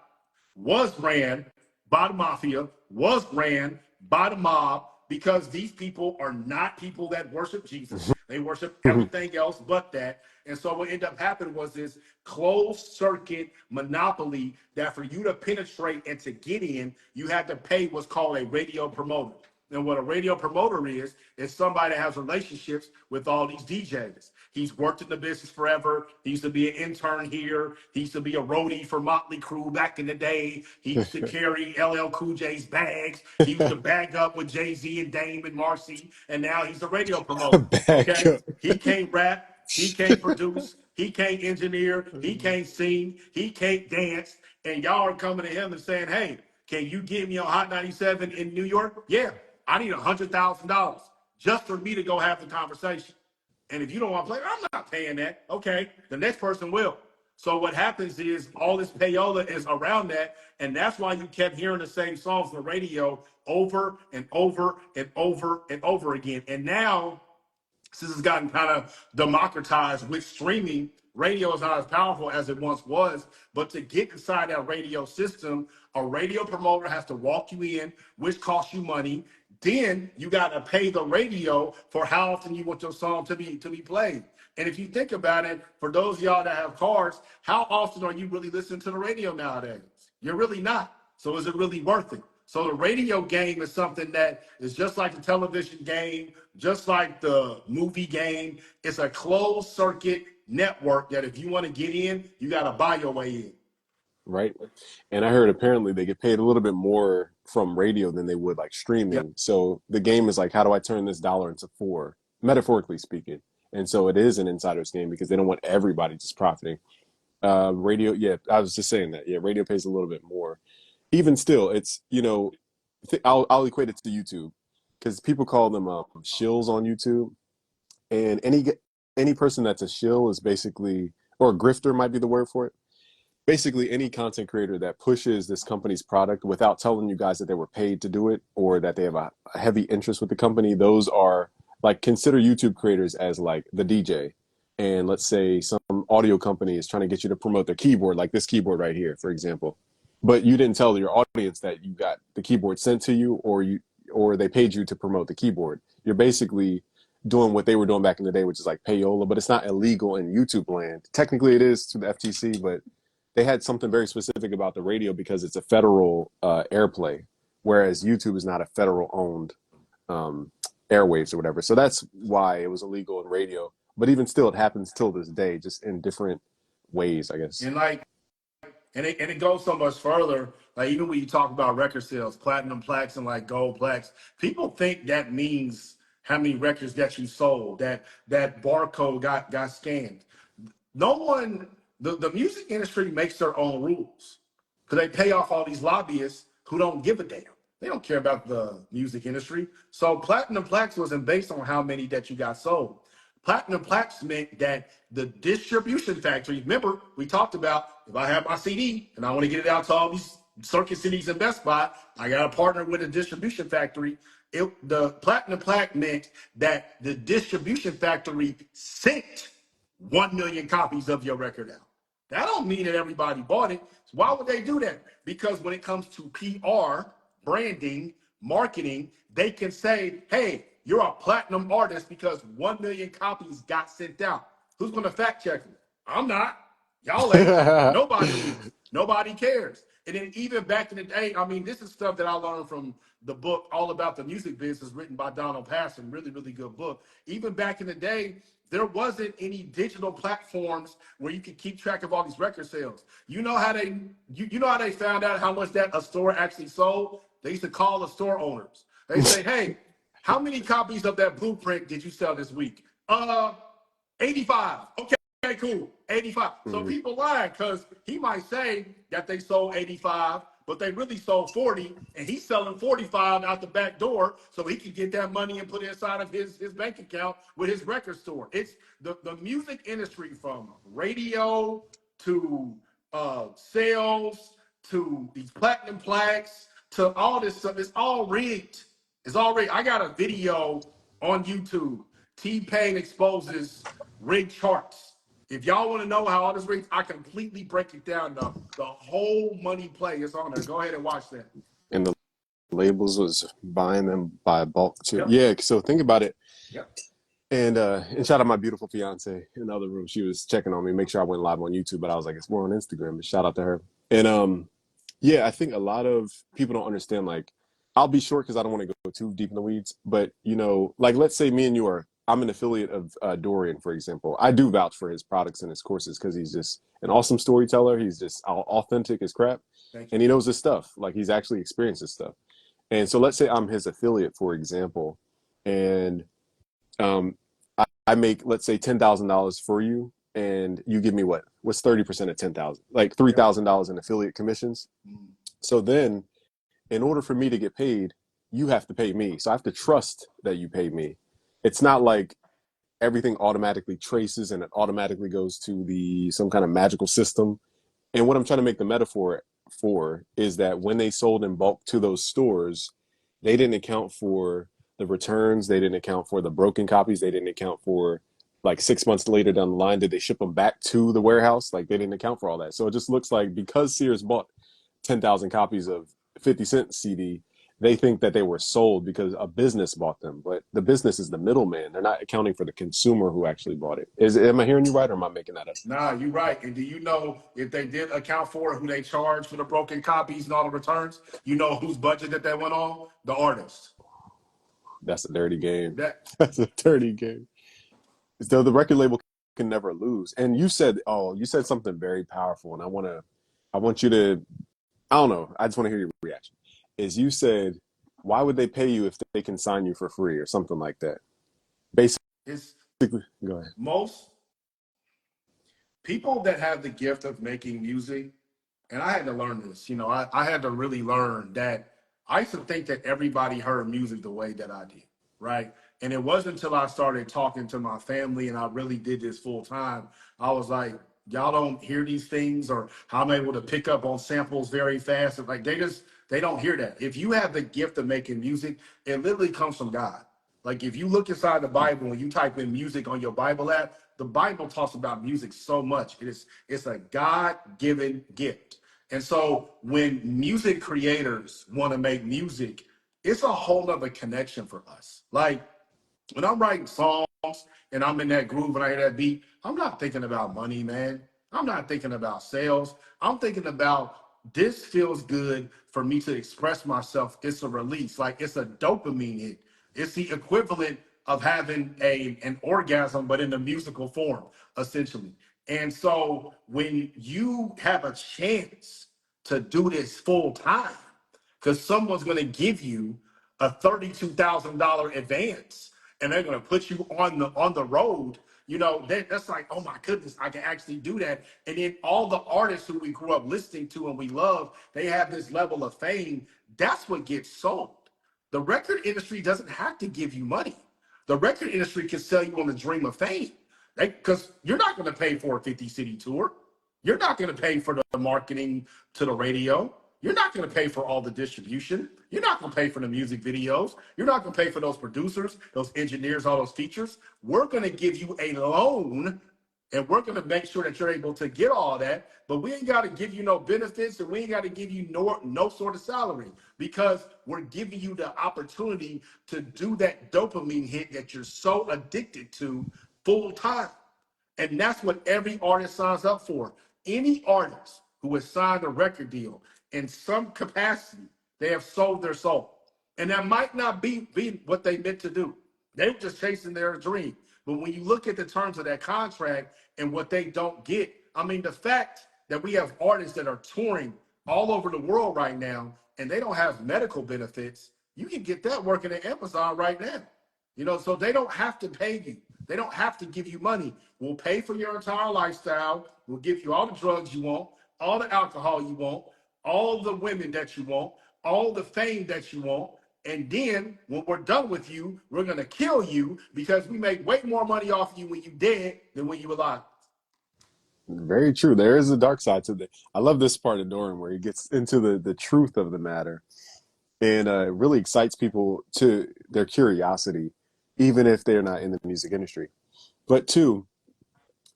the mafia, was ran by the mob, because these people are not people that worship Jesus. They worship everything else but that. And so what ended up happening was this closed circuit monopoly that for you to penetrate and to get in, you had to pay what's called a radio promoter. And what a radio promoter is somebody that has relationships with all these DJs. He's worked in the business forever. He used to be an intern here. He used to be a roadie for Motley Crue back in the day. He used to carry LL Cool J's bags. He used to bag up with Jay-Z and Dame and Marcy. And now he's a radio promoter. Back Okay? up. He can't rap. He can't produce. He can't engineer. He can't sing. He can't dance. And y'all are coming to him and saying, hey, can you get me on Hot 97 in New York? Yeah. I need $100,000 just for me to go have the conversation. And if you don't want to play, I'm not paying that. Okay, the next person will. So what happens is all this payola is around that, and that's why you kept hearing the same songs on the radio over and over and over and over again. And now, since it's gotten kind of democratized with streaming, radio is not as powerful as it once was. But to get inside that radio system, a radio promoter has to walk you in, which costs you money. Then you got to pay the radio for how often you want your song to be played. And if you think about it, for those of y'all that have cars, how often are you really listening to the radio nowadays? You're really not. So is it really worth it? So the radio game is something that is just like the television game, just like the movie game. It's a closed circuit network that if you want to get in, you got to buy your way in. Right. And I heard apparently they get paid a little bit more from radio than they would like Yeah. streaming. So the game is like, how do I turn this dollar into four, metaphorically speaking? And so it is an insider's game because they don't want everybody just profiting. Radio, yeah, I was just saying that. Yeah, radio pays a little bit more. Even still, it's, I'll equate it to YouTube because people call them shills on YouTube. And any person that's a shill is basically, or a grifter might be the word for it, basically any content creator that pushes this company's product without telling you guys that they were paid to do it or that they have a heavy interest with the company. Those are like, consider YouTube creators as like the DJ. And let's say some audio company is trying to get you to promote their keyboard, like this keyboard right here, for example. But you didn't tell your audience that you got the keyboard sent to you, or they paid you to promote the keyboard. You're basically doing what they were doing back in the day, which is like payola, but it's not illegal in YouTube land. Technically it is to the FTC, but they had something very specific about the radio because it's a federal airplay, whereas YouTube is not a federal owned airwaves or whatever. So that's why it was illegal in radio. But even still, it happens till this day, just in different ways, I guess. And like, and it goes so much further. Like even when you talk about record sales, platinum plaques and like gold plaques, people think that means how many records that you sold, that barcode got scanned. No one, the music industry makes their own rules because they pay off all these lobbyists who don't give a damn. They don't care about the music industry. So platinum plaques wasn't based on how many that you got sold. Platinum plaques meant that the distribution factory, remember, we talked about if I have my CD and I want to get it out to all these circuit cities and Best Buy, I got to partner with a distribution factory. The platinum plaque meant that the distribution factory sent 1 million copies of your record out. That don't mean that everybody bought it. So why would they do that? Because when it comes to PR, branding, marketing, they can say, hey, you're a platinum artist because 1 million copies got sent out. Who's going to fact check it? I'm not. Y'all ain't. Nobody is. Nobody cares. And then even back in the day, I mean, this is stuff that I learned from the book All About the Music Business written by Donald Passon, really, really good book. Even back in the day, there wasn't any digital platforms where you could keep track of all these record sales. You know how they found out how much that a store actually sold? They used to call the store owners. They say, hey, how many copies of that Blueprint did you sell this week? 85. Okay, cool. 85. So Mhm. people lying because he might say that they sold 85, but they really sold 40, and he's selling 45 out the back door so he can get that money and put it inside of his bank account with his record store. It's the music industry, from radio to sales to these platinum plaques to all this stuff. It's all rigged. It's all rigged. I got a video on YouTube. T-Pain exposes rig charts. If y'all want to know how all this rigs, I completely break it down. The whole money play is on there. Go ahead and watch that. And the labels was buying them by bulk too. Yep. Yeah, so think about it. Yep. And shout out my beautiful fiance in the other room. She was checking on me, make sure I went live on YouTube, but I was like, it's more on Instagram. But shout out to her. And yeah, I think a lot of people don't understand. Like, I'll be short because I don't want to go too deep in the weeds. But like, let's say me and you I'm an affiliate of Dorian, for example. I do vouch for his products and his courses because he's just an awesome storyteller. He's just authentic as crap, Thank you. and he knows his stuff. Like, he's actually experienced his stuff. And so let's say I'm his affiliate, for example, and I make, let's say, $10,000 for you, and you give me what's 30% of 10,000, like $3,000 in affiliate commissions. Mhm. So then, in order for me to get paid, you have to pay me. So I have to trust that you pay me. It's not like everything automatically traces and it automatically goes to the some kind of magical system. And what I'm trying to make the metaphor for is that when they sold in bulk to those stores, they didn't account for the returns, they didn't account for the broken copies, they didn't account for like 6 months later down the line, did they ship them back to the warehouse? Like they didn't account for all that. So it just looks like because Sears bought 10,000 copies of 50 Cent CD, they think that they were sold because a business bought them. But the business is the middleman. They're not accounting for the consumer who actually bought it. Am I hearing you right or am I making that up? Nah, you're right. And do you know if they did account for it, who they charged for the broken copies and all the returns? You know whose budget that went on? The artist. That's a dirty game. That That's a dirty game. So the record label can never lose. And you said something very powerful, and I want you to, I don't know, I just want to hear your reaction. Is you said, why would they pay you if they can sign you for free or something like that? Basically, it's go ahead. most people that have the gift of making music, and I had to learn this, I had to really learn that I used to think that everybody heard music the way that I did, right? And it wasn't until I started talking to my family and I really did this full time, I was like, y'all don't hear these things or how I'm able to pick up on samples very fast. Like they don't hear that. If you have the gift of making music, it literally comes from God. Like if you look inside the Bible and you type in music on your Bible app, the Bible talks about music so much. It's a God-given gift. And so when music creators want to make music, it's a whole other connection for us. Like when I'm writing songs and I'm in that groove and I hear that beat, I'm not thinking about money, man. I'm not thinking about sales. I'm thinking about this feels good for me to express myself. It's a release, like it's a dopamine hit. It's the equivalent of having an orgasm, but in the musical form, essentially. And so when you have a chance to do this full time, because someone's going to give you a $32,000 advance and they're going to put you on the road, that's like, oh my goodness, I can actually do that. And then all the artists who we grew up listening to and we love, they have this level of fame. That's what gets sold. The record industry doesn't have to give you money. The record industry can sell you on the dream of fame. Because you're not going to pay for a 50 city tour. You're not going to pay for the marketing to the radio. You're not going to pay for all the distribution. You're not going to pay for the music videos. You're not going to pay for those producers, those engineers, all those features. We're going to give you a loan and we're going to make sure that you're able to get all that. But we ain't got to give you no benefits and we ain't got to give you no sort of salary because we're giving you the opportunity to do that dopamine hit that you're so addicted to full time. And that's what every artist signs up for. Any artist who has signed a record deal in some capacity, they have sold their soul. And that might not be what they meant to do. They were just chasing their dream. But when you look at the terms of that contract and what they don't get, I mean, the fact that we have artists that are touring all over the world right now and they don't have medical benefits, you can get that working at Amazon right now. So they don't have to pay you. They don't have to give you money. We'll pay for your entire lifestyle. We'll give you all the drugs you want, all the alcohol you want, all the women that you want, all the fame that you want. And then when we're done with you, we're going to kill you because we make way more money off you when you're dead than when you're alive. Very true. There is a dark side to it. I love this part of Doran where he gets into the truth of the matter and it really excites people to their curiosity, even if they're not in the music industry. But two,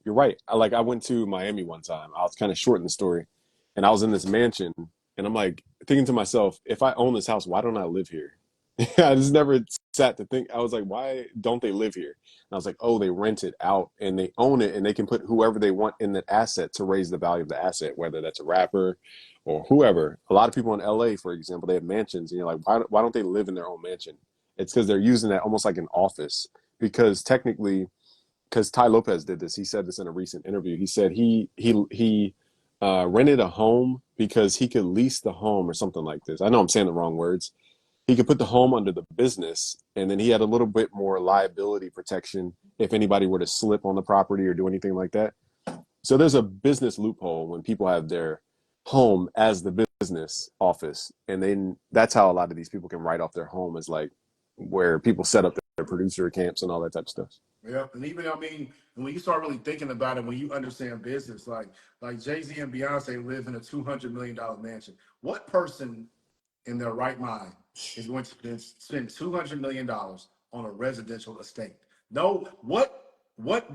you're right. I went to Miami one time. I was kind of short in the story, and I was in this mansion, and I'm like thinking to myself, if I own this house, why don't I live here? I just never sat to think. I was like, why don't they live here? And I was like, oh, they rent it out and they own it, and they can put whoever they want in that asset to raise the value of the asset, whether that's a rapper or whoever. A lot of people in LA, for example, they have mansions, and you're like, why don't they live in their own mansion? It's because they're using that almost like an office. Because technically, because Ty Lopez did this. He said this in a recent interview. He said he rented a home because he could lease the home or something like this. I know I'm saying the wrong words. He could put the home under the business, and then he had a little bit more liability protection if anybody were to slip on the property or do anything like that. So there's a business loophole when people have their home as the business office, and then that's how a lot of these people can write off their home as like where people set up their producer camps and all that type of stuff. Yeah, and even I mean, when you start really thinking about it, when you understand business, like Jay Z and Beyonce live in a $200 million mansion. What person in their right mind is going to spend $200 million on a residential estate? No, what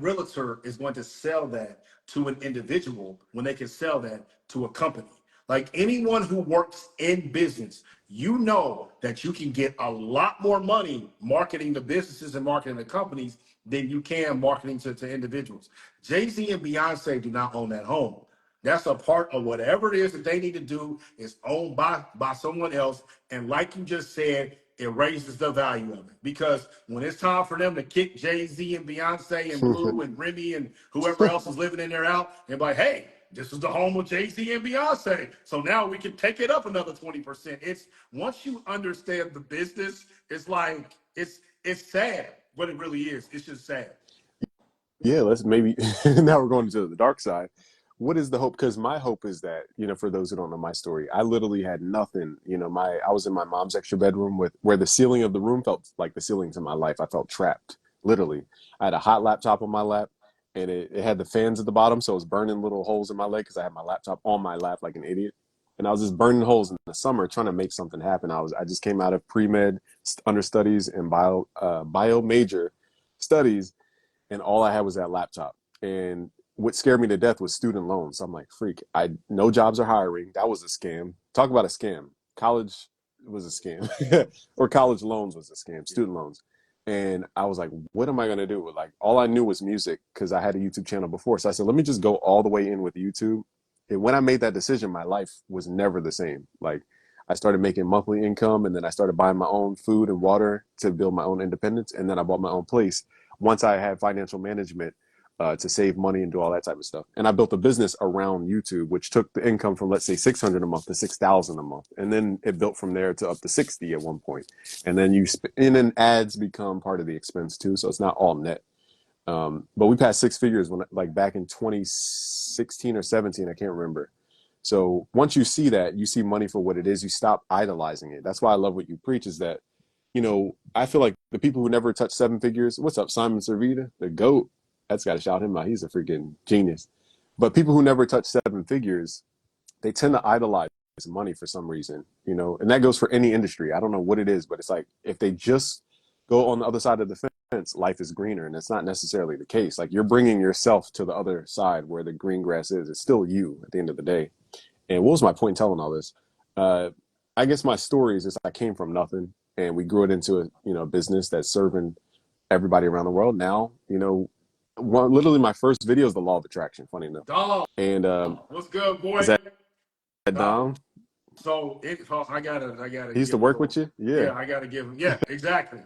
realtor is going to sell that to an individual when they can sell that to a company? Like anyone who works in business, you know that you can get a lot more money marketing the businesses and marketing the companies than you can marketing to individuals. Jay-Z and Beyonce do not own that home. That's a part of whatever it is that they need to do is owned by someone else. And like you just said, it raises the value of it. Because when it's time for them to kick Jay-Z and Beyonce and Blue and Remy and whoever else is living in there out, they're like, hey, this is the home of Jay-Z and Beyonce. So now we can take it up another 20%. It's once you understand the business, it's like it's sad, but it really is. It's just sad. Yeah, let's maybe now we're going to the dark side. What is the hope? Because my hope is that, for those who don't know my story, I literally had nothing. I was in my mom's extra bedroom with where the ceiling of the room felt like the ceiling to my life. I felt trapped, literally. I had a hot laptop on my lap, and it had the fans at the bottom, so it was burning little holes in my leg because I had my laptop on my lap like an idiot. And I was just burning holes in the summer trying to make something happen. I just came out of pre-med understudies and bio major studies, and all I had was that laptop. And what scared me to death was student loans. I'm like, freak, I no jobs are hiring. That was a scam. Talk about a scam. College was a scam, or college loans was a scam. Student loans. And I was like, what am I gonna do? Like, all I knew was music because I had a YouTube channel before. So I said, let me just go all the way in with YouTube. And when I made that decision, my life was never the same. Like, I started making monthly income, and then I started buying my own food and water to build my own independence. And then I bought my own place once I had financial management to save money and do all that type of stuff. And I built a business around YouTube, which took the income from, let's say, 600 a month to 6,000 a month. And then it built from there to up to 60 at one point. And then and then ads become part of the expense too. So it's not all net. But we passed six figures when, like, back in 2016 or 17, I can't remember. So once you see that, you see money for what it is, you stop idolizing it. That's why I love what you preach, is that, I feel like the people who never touch seven figures, what's up, Simon Servita, the GOAT? That's got to shout him out. He's a freaking genius. But people who never touch seven figures, they tend to idolize money for some reason, and that goes for any industry. I don't know what it is, but it's like if they just go on the other side of the fence, life is greener. And it's not necessarily the case. Like, you're bringing yourself to the other side where the green grass is. It's still you at the end of the day. And what was my point in telling all this? Uh, I guess my story is just I came from nothing, and we grew it into a business that's serving everybody around the world. Now, literally my first video is the law of attraction. Funny enough, Dog, and what's good, is boy? that Dog. Dom? I gotta He used to give a work little. with you, yeah. Yeah, I gotta give him. Yeah, exactly.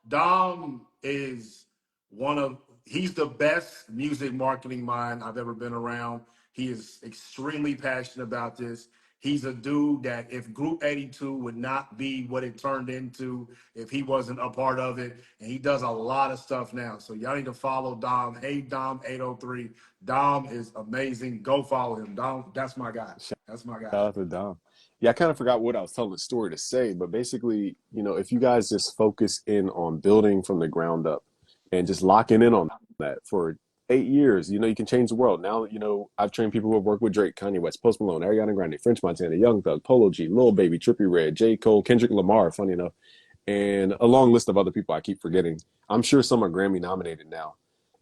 Dom is one of he's the best music marketing mind I've ever been around. He is extremely passionate about this. He's a dude that if Group 82 would not be what it turned into if he wasn't a part of it, and he does a lot of stuff now. So y'all need to follow Dom. Hey Dom 803. Dom is amazing. Go follow him. Dom, that's my guy. That's my guy. Shout out to Dom. Yeah, I kind of forgot what I was telling the story to say, but basically, if you guys just focus in on building from the ground up and just locking in on that for 8 years, you can change the world. Now, I've trained people who have worked with Drake, Kanye West, Post Malone, Ariana Grande, French Montana, Young Thug, Polo G, Lil Baby, Trippie Redd, J. Cole, Kendrick Lamar, funny enough, and a long list of other people I keep forgetting. I'm sure some are Grammy nominated now.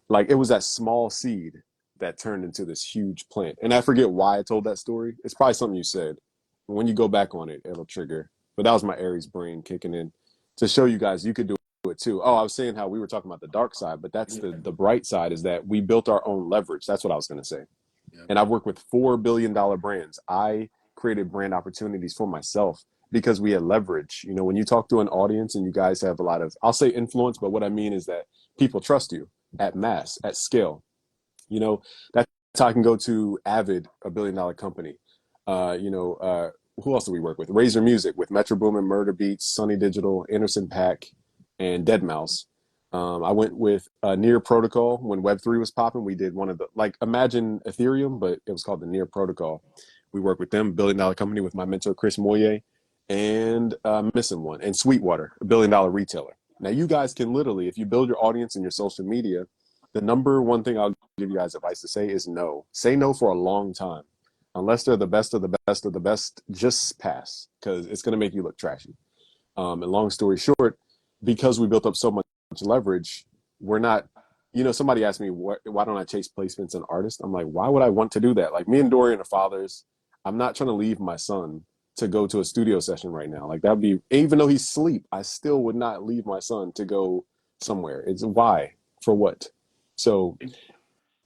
Like, it was that small seed that turned into this huge plant. And I forget why I told that story. It's probably something you said. When you go back on it, it'll trigger. But that was my Aries brain kicking in to show you guys you could do it too. Oh, I was saying how we were talking about the dark side, but that's Yeah, the bright side, is that we built our own leverage. That's what I was going to say. yeah. And I've worked with $4 billion brands. I created brand opportunities for myself because we had leverage. When you talk to an audience and you guys have a lot of, I'll say influence, but what I mean is that people trust you at mass, at scale. That's how I can go to Avid, $1 billion company. Who else do we work with? Razor Music with Metro Boomin, Murder Beats, Sunny Digital, Anderson Paak, and Deadmau5. I went with Near Protocol when Web3 was popping. We did one of the, like, imagine Ethereum, but it was called the Near Protocol. We worked with them, $1 billion company, with my mentor Chris Moyer, and missing one, and Sweetwater, $1 billion retailer. Now you guys can literally, if you build your audience and your social media, the number one thing I'll give you guys advice to say is no. Say no for a long time. Unless they're the best of the best of the best, just pass, because it's going to make you look trashy. And long story short, because we built up so much leverage, we're not, somebody asked me, why don't I chase placements and artists? I'm like, why would I want to do that? Like, me and Dorian are fathers. I'm not trying to leave my son to go to a studio session right now. Like, that'd be, even though he's asleep, I still would not leave my son to go somewhere. It's why, for what? So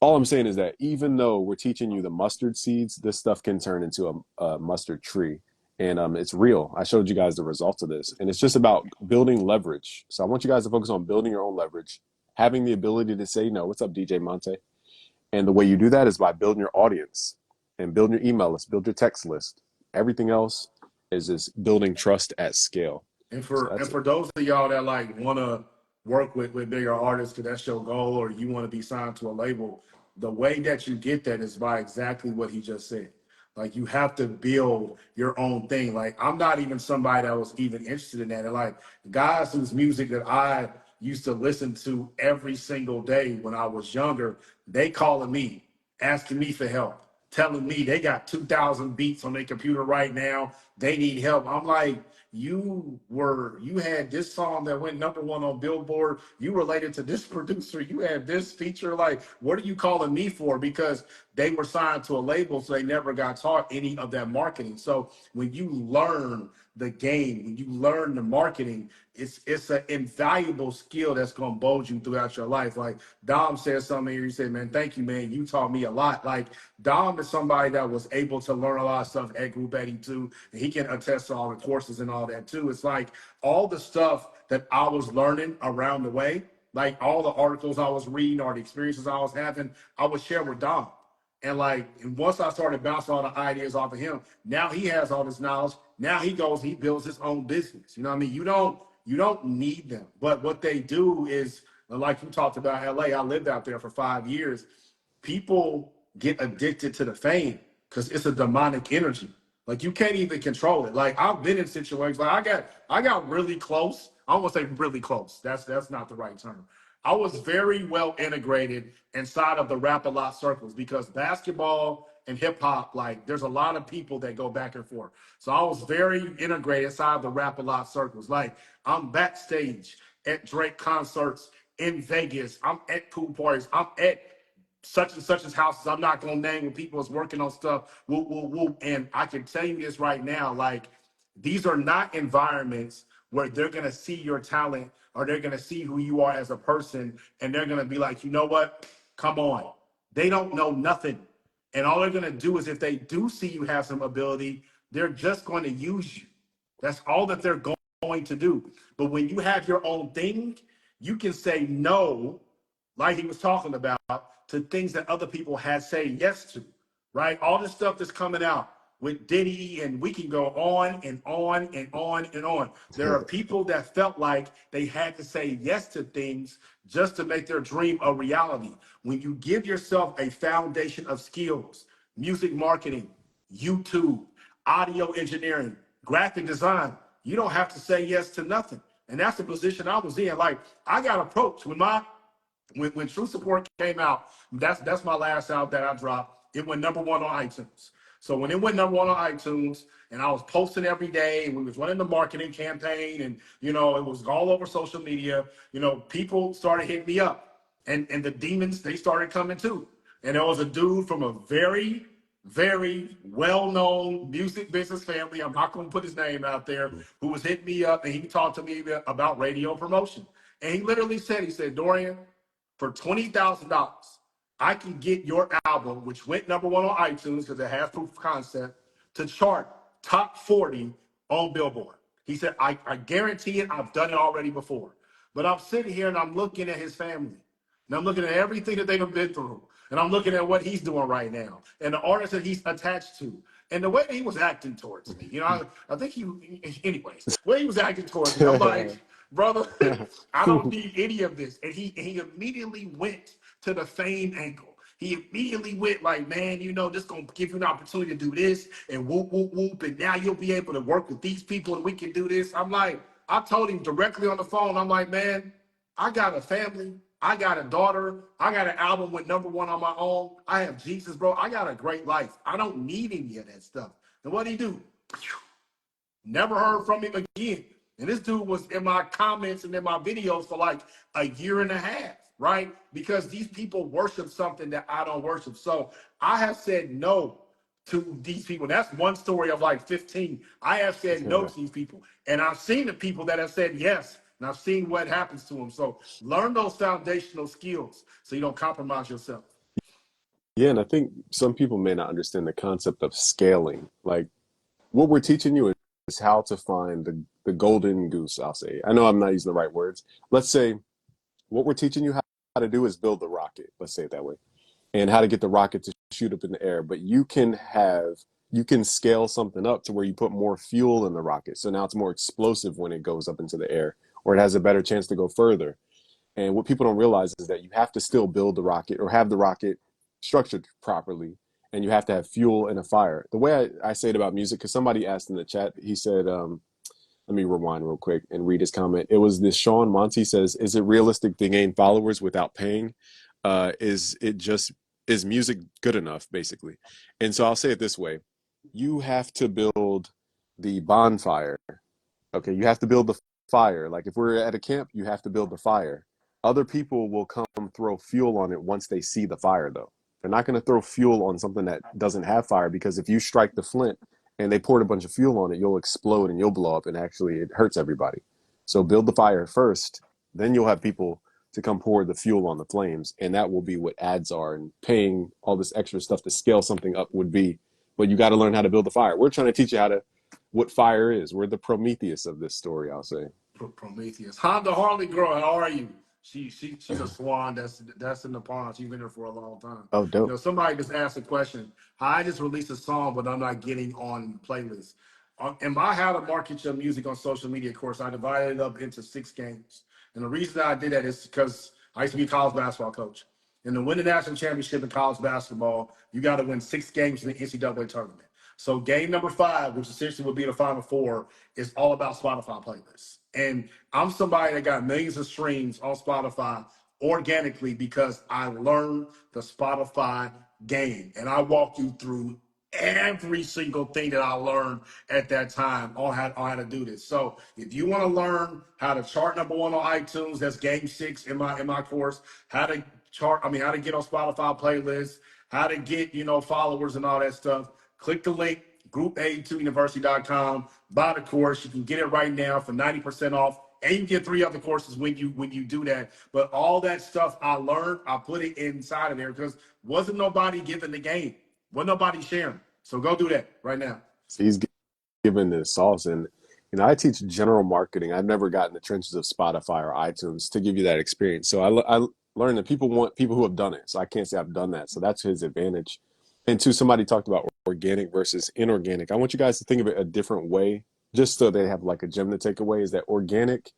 all I'm saying is that even though we're teaching you the mustard seeds, this stuff can turn into a mustard tree. And it's real. I showed you guys the results of this. And it's just about building leverage. So I want you guys to focus on building your own leverage, having the ability to say no. What's up, DJ Monte? And the way you do that is by building your audience and building your email list, build your text list. Everything else is just building trust at scale. And So for those of y'all that like want to work with bigger artists because that's your goal, or you want to be signed to a label, the way that you get that is by exactly what he just said. Like, you have to build your own thing. Like, I'm not even somebody that was even interested in that. And like, guys whose music that I used to listen to every single day when I was younger, they calling me, asking me for help, telling me they got 2,000 beats on their computer right now. They need help. I'm like, you had this song that went #1 on Billboard. You related to this producer. You had this feature. Like, what are you calling me for? Because they were signed to a label, so they never got taught any of that marketing. So when you learn the game, when you learn the marketing, it's an invaluable skill that's gonna bold you throughout your life. Like Dom said something here. He said, "Man, thank you, man. You taught me a lot." Like, Dom is somebody that was able to learn a lot of stuff at Group 82, and he can attest to all the courses and all that too. It's like all the stuff that I was learning around the way, like all the articles I was reading or the experiences I was having, I would share with Dom. And once I started bouncing all the ideas off of him, now he has all this knowledge. Now he builds his own business. You know what I mean? You don't need them. But what they do is, like you talked about LA, I lived out there for 5 years. People get addicted to the fame because it's a demonic energy. Like, you can't even control it. Like, I've been in situations like I got really close. I don't want to say really close. That's not the right term. I was very well integrated inside of the Rap-A-Lot circles because basketball and hip hop, like, there's a lot of people that go back and forth. So I was very integrated inside the Rap-A-Lot circles. Like, I'm backstage at Drake concerts in Vegas. I'm at pool parties. I'm at such and such's houses. I'm not gonna name when people is working on stuff. Whoop, whoop, whoop. And I can tell you this right now, like, these are not environments where they're gonna see your talent or they're gonna see who you are as a person, and they're gonna be like, you know what? Come on. They don't know nothing. And all they're gonna do is, if they do see you have some ability, they're just going to use you. That's all that they're going to do. But when you have your own thing, you can say no, like he was talking about, to things that other people had said yes to, right? All this stuff that's coming out with Diddy, and we can go on and on and on and on. There are people that felt like they had to say yes to things just to make their dream a reality. When you give yourself a foundation of skills, music marketing, YouTube, audio engineering, graphic design, you don't have to say yes to nothing. And that's the position I was in. Like, I got approached when True Support came out. That's my last album that I dropped. It went #1 on iTunes. So when it went #1 on iTunes, and I was posting every day, and we was running the marketing campaign, and it was all over social media, people started hitting me up, and the demons, they started coming too. And there was a dude from a very, very well-known music business family, I'm not going to put his name out there, who was hitting me up, and he talked to me about radio promotion. And he literally said, Dorian, for $20,000, I can get your album, which went #1 on iTunes because it has proof of concept, to chart top 40 on Billboard. He said, I guarantee it. I've done it already before. But I'm sitting here and I'm looking at his family. And I'm looking at everything that they've been through. And I'm looking at what he's doing right now and the artists that he's attached to. And the way he was acting towards me, I think anyways, the way he was acting towards me, I'm like, brother, I don't need any of this. And he immediately went to the fame angle. He immediately went like, man, this going to give you an opportunity to do this and whoop, whoop, whoop. And now you'll be able to work with these people and we can do this. I'm like, I told him directly on the phone, I'm like, man, I got a family. I got a daughter. I got an album with #1 on my own. I have Jesus, bro. I got a great life. I don't need any of that stuff. And what did he do? Never heard from him again. And this dude was in my comments and in my videos for like a year and a half, right? Because these people worship something that I don't worship. So I have said no to these people. That's one story of like 15. I have said no Yeah. to these people. And I've seen the people that have said yes. And I've seen what happens to them. So learn those foundational skills so you don't compromise yourself. Yeah, and I think some people may not understand the concept of scaling. Like what we're teaching you is how to find the golden goose, I'll say. I know I'm not using the right words. Let's say what we're teaching you how to do is build the rocket. Let's say it that way. And how to get the rocket to shoot up in the air. But you can scale something up to where you put more fuel in the rocket. So now it's more explosive when it goes up into the air, or it has a better chance to go further. And what people don't realize is that you have to still build the rocket or have the rocket structured properly. And you have to have fuel and a fire. The way I say it about music, because somebody asked in the chat, he said, let me rewind real quick and read his comment. It was this Sean Monty says, is it realistic to gain followers without paying? Is music good enough, basically? And so I'll say it this way. You have to build the bonfire. Okay, you have to build the fire. Like if we're at a camp, you have to build the fire. Other people will come throw fuel on it once they see the fire, though. They're not going to throw fuel on something that doesn't have fire, because if you strike the flint and they poured a bunch of fuel on it, you'll explode and you'll blow up, and actually it hurts everybody. So build the fire first, then you'll have people to come pour the fuel on the flames, and that will be what ads are, and paying all this extra stuff to scale something up would be. But you got to learn how to build the fire. We're trying to teach you how to what fire is. We're the Prometheus of this story, I'll say. Prometheus. Honda Harley girl, how are you? She's a swan that's in the pond. She's been there for a long time. Oh, You dope. know, somebody just asked a question. I just released a song, but I'm not getting on playlists. In my How to Market Your Music on Social Media course, I divided it up into 6 games. And the reason I did that is because I used to be a college basketball coach. And to win the national championship in college basketball, you got to win 6 games in the NCAA tournament. So game number 5, which essentially would be the Final Four, is all about Spotify playlists. And I'm somebody that got millions of streams on Spotify organically because I learned the Spotify game. And I walk you through every single thing that I learned at that time on how to do this. So if you want to learn how to chart #1 on iTunes, that's game 6 in my course. How to how to get on Spotify playlists, how to get, followers and all that stuff. Click the link, group82university.com. Buy the course. You can get it right now for 90% off. And you get 3 other courses when you do that. But all that stuff I learned, I put it inside of there because wasn't nobody giving the game. Wasn't nobody sharing. So go do that right now. So he's given the sauce. And, I teach general marketing. I've never gotten the trenches of Spotify or iTunes to give you that experience. So I learned that people want people who have done it. So I can't say I've done that. So that's his advantage. And two, somebody talked about organic versus inorganic. I want you guys to think of it a different way, just so they have like a gem to take away, is that organic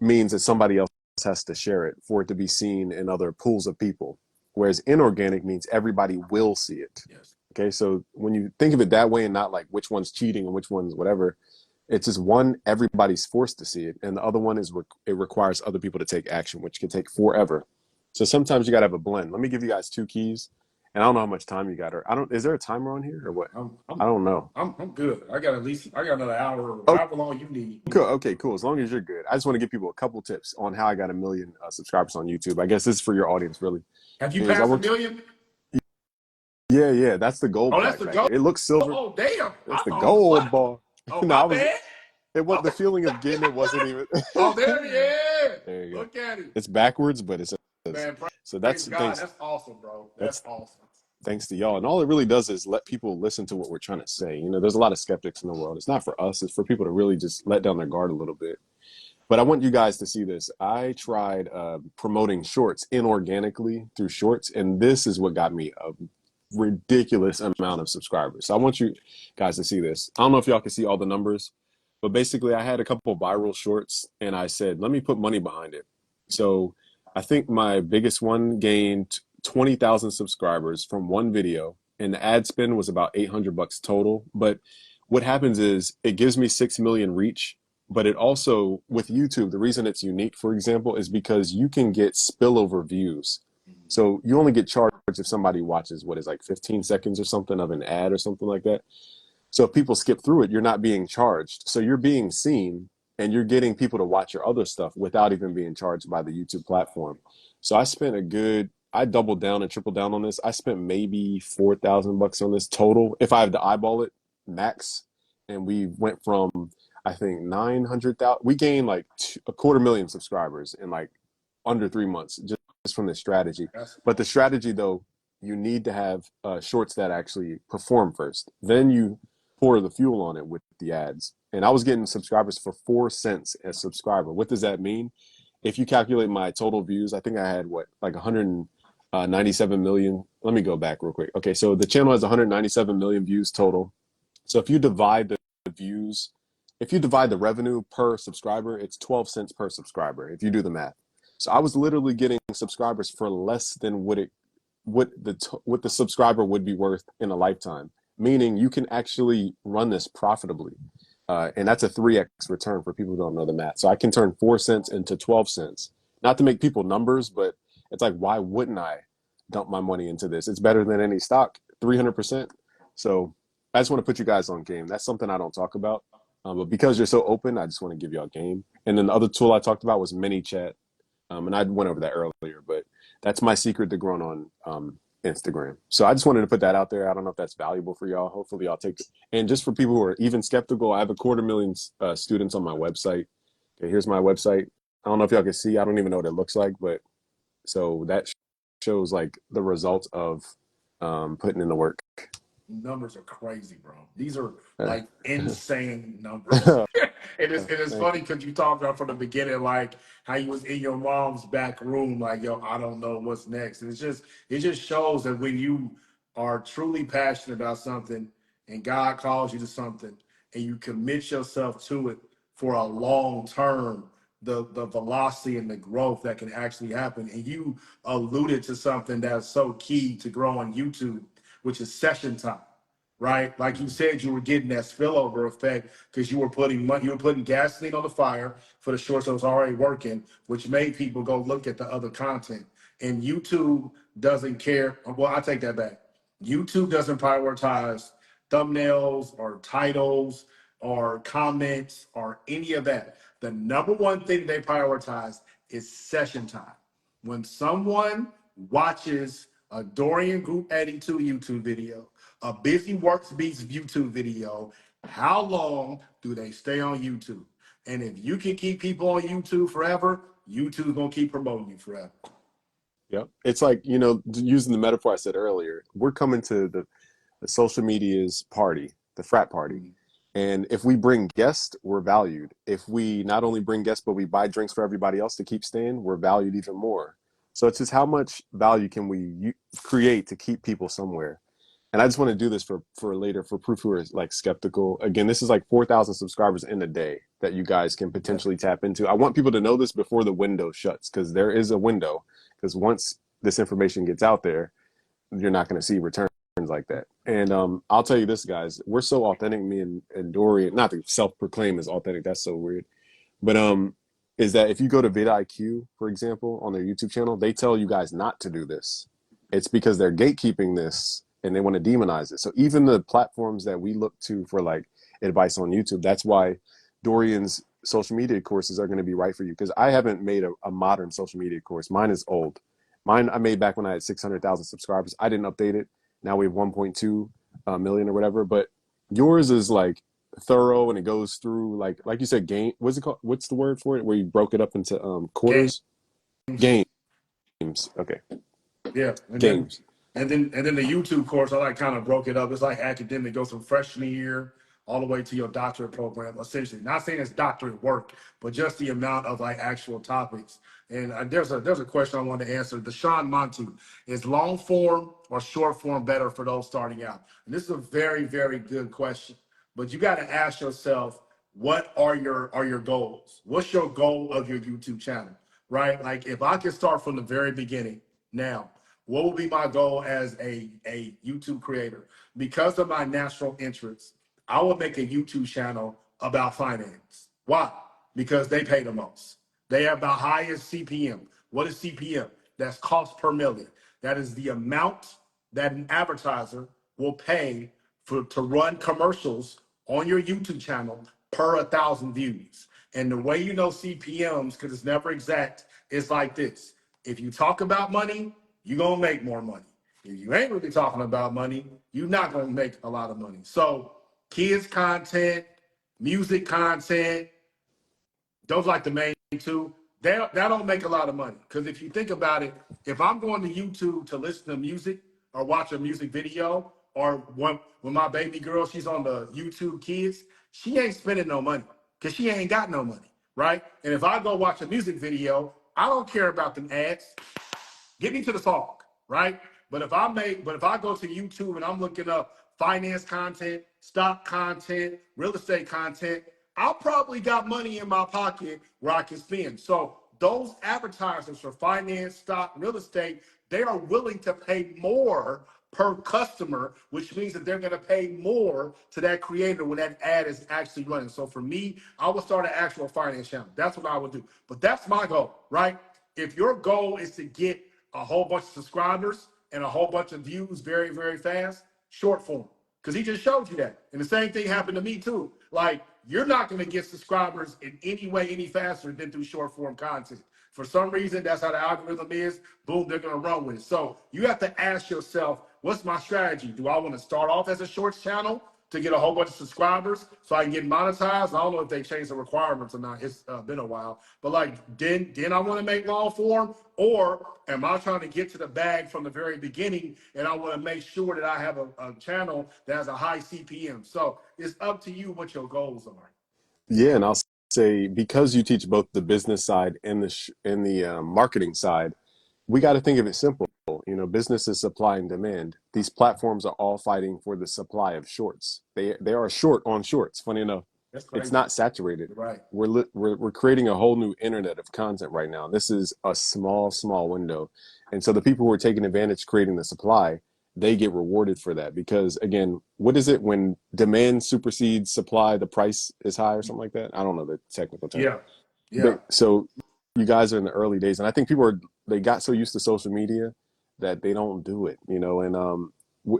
means that somebody else has to share it for it to be seen in other pools of people. Whereas inorganic means everybody will see it. Yes. Okay, so when you think of it that way and not like which one's cheating and which one's whatever, it's just one, everybody's forced to see it. And the other one is it requires other people to take action, which can take forever. So sometimes you got to have a blend. Let me give you guys 2 keys. And I don't know how much time you got. Or is there a timer on here or what? I don't know. I'm good. I got another hour or Oh, however long you need. cool. Okay, cool. As long as you're good. I just want to give people a couple tips on how I got 1 million subscribers on YouTube. I guess this is for your audience, really. Have you passed 1 million? Yeah. That's the gold. Oh, that's the gold. It looks silver. Oh, damn. That's the gold ball. Oh, no, my bad. It was the feeling of getting it wasn't even. Oh, there he is. There you go. Look at it. It's backwards, but it's. Man, so that's that's awesome, bro. That's awesome. Thanks to y'all. And all it really does is let people listen to what we're trying to say. There's a lot of skeptics in the world. It's not for us. It's for people to really just let down their guard a little bit. But I want you guys to see this. I tried promoting shorts inorganically through shorts, and this is what got me a ridiculous amount of subscribers. So I want you guys to see this. I don't know if y'all can see all the numbers, but basically I had a couple of viral shorts, and I said, let me put money behind it. So I think my biggest one gained 20,000 subscribers from one video, and the ad spend was about $800 total. But what happens is it gives me 6 million reach, But it also, with YouTube, the reason it's unique, for example, is because you can get spillover views. So you only get charged if somebody watches what is like 15 seconds or something of an ad or something like that. So if people skip through it, you're not being charged. So you're being seen and you're getting people to watch your other stuff without even being charged by the YouTube platform. So I doubled down and tripled down on this. I spent maybe 4,000 bucks on this total if I have to eyeball it max. And we went from, I think, 900,000. We gained like a quarter million subscribers in like under 3 months just from this strategy. That's But the strategy, though, you need to have shorts that actually perform first. Then you pour the fuel on it with the ads. And I was getting subscribers for 4 cents a subscriber. What does that mean? If you calculate my total views, I think I had what, like 197 million. Let me go back real quick. Okay, so the channel has 197 million views total. So if you divide the views, if you divide the revenue per subscriber, it's 12 cents per subscriber if you do the math. So I was literally getting subscribers for less than what the subscriber would be worth in a lifetime, meaning you can actually run this profitably. And that's a 3x return for people who don't know the math. So I can turn 4 cents into 12 cents. Not to make people numbers, but it's like, why wouldn't I dump my money into this? It's better than any stock, 300%. So I just want to put you guys on game. That's something I don't talk about. But because you're so open, I just want to give y'all game. And then the other tool I talked about was ManyChat. And I went over that earlier, but that's my secret to growing on Instagram. So I just wanted to put that out there. I don't know if that's valuable for y'all. Hopefully y'all take it. And just for people who are even skeptical, I have a quarter million students on my website. Okay, here's my website. I don't know if y'all can see. I don't even know what it looks like, but so that shows like the results of putting in the work. numbers are crazy, bro. These are Uh, like insane numbers. It is Thank funny you. because you talked about from the beginning, like how you was in your mom's back room, like, yo, I don't know what's next. And it just shows that when you are truly passionate about something and God calls you to something and you commit yourself to it for a long term, the velocity and the growth that can actually happen. And you alluded to something that's so key to grow on YouTube, which is session time, right? Like you said, you were getting that spillover effect because you were putting money, you were putting gasoline on the fire for the shorts that was already working, which made people go look at the other content. And YouTube doesn't care. Well, I take that back. YouTube doesn't prioritize thumbnails or titles or comments or any of that. The number one thing they prioritize is session time. When someone watches a Dorian Group 82 YouTube video, a Busy Works Beats YouTube video, how long do they stay on YouTube? And if you can keep people on YouTube forever, YouTube's gonna keep promoting you forever. Yeah. It's like, using the metaphor I said earlier, we're coming to the social media's party, the frat party. And if we bring guests, we're valued. If we not only bring guests, but we buy drinks for everybody else to keep staying, we're valued even more. So it's just how much value can we create to keep people somewhere? And I just want to do this for later for proof who are like skeptical. Again, this is like 4,000 subscribers in a day that you guys can Yeah. potentially tap into. I want people to know this before the window shuts because there is a window. Because once this information gets out there, you're not going to see returns like that. And I'll tell you this, guys, we're so authentic, me and Dorian, not to self-proclaim as authentic, that's so weird. But is that if you go to vidIQ, for example, on their YouTube channel, they tell you guys not to do this. It's because they're gatekeeping this and they want to demonize it. So even the platforms that we look to for like advice on YouTube, that's why Dorian's social media courses are going to be right for you. Because I haven't made a modern social media course. Mine is old. Mine I made back when I had 600,000 subscribers. I didn't update it. Now we have 1.2 million or whatever. But yours is like thorough and it goes through like you said, game. What's it called? What's the word for it? Where you broke it up into quarters? Games. Games. Okay. Yeah. And then Games. and then the YouTube course, I like kind of broke it up. It's like academic, goes from freshman year all the way to your doctorate program, essentially. Not saying it's doctorate work, but just the amount of like actual topics. And there's a question I want to answer. Deshaun Monty, is long form or short form better for those starting out? And this is a very, very good question. But you got to ask yourself, what are your goals? What's your goal of your YouTube channel? Right? Like if I could start from the very beginning now, what would be my goal as a YouTube creator? Because of my natural interests, I would make a YouTube channel about finance, Why? Because they pay the most. They have the highest CPM. What is CPM? That's cost per million. That is the amount that an advertiser will pay to run commercials on your YouTube channel per 1,000 views. And the way you know CPMs, because it's never exact, is like this. If you talk about money, you're going to make more money. If you ain't really talking about money, you're not going to make a lot of money. So kids content, music content, those like the main two. That don't make a lot of money. Because if you think about it, if I'm going to YouTube to listen to music or watch a music video, or when my baby girl, she's on the YouTube Kids, she ain't spending no money because she ain't got no money, right? And if I go watch a music video, I don't care about them ads. Get me to the song, right? But if I go to YouTube and I'm looking up finance content, stock content, real estate content, I'll probably got money in my pocket where I can spend. So those advertisers for finance, stock, real estate, they are willing to pay more per customer, which means that they're going to pay more to that creator when that ad is actually running. So for me, I would start an actual finance channel. That's what I would do. But that's my goal, right? If your goal is to get a whole bunch of subscribers and a whole bunch of views very, very fast, short form. Because he just showed you that. And the same thing happened to me too. Like, you're not going to get subscribers in any way any faster than through short form content. For some reason, that's how the algorithm is. Boom, they're going to run with it. So you have to ask yourself, what's my strategy? Do I want to start off as a shorts channel to get a whole bunch of subscribers so I can get monetized? I don't know if they changed the requirements or not. It's been a while. But like, then I want to make long form, or am I trying to get to the bag from the very beginning and I want to make sure that I have a channel that has a high CPM? So it's up to you what your goals are. Yeah, and I'll say because you teach both the business side and the marketing side, we got to think of it simple. You know, business is supply and demand. These platforms are all fighting for the supply of shorts. They are short on shorts. Funny enough, That's it's crazy. not saturated. You're right. We're creating a whole new internet of content right now. This is a small window, and so the people who are taking advantage creating the supply, they get rewarded for that because again, what is it when demand supersedes supply, the price is high or something like that? I don't know the technical term. Yeah. Yeah. But so you guys are in the early days, and I think they got so used to social media that they don't do it, you know, and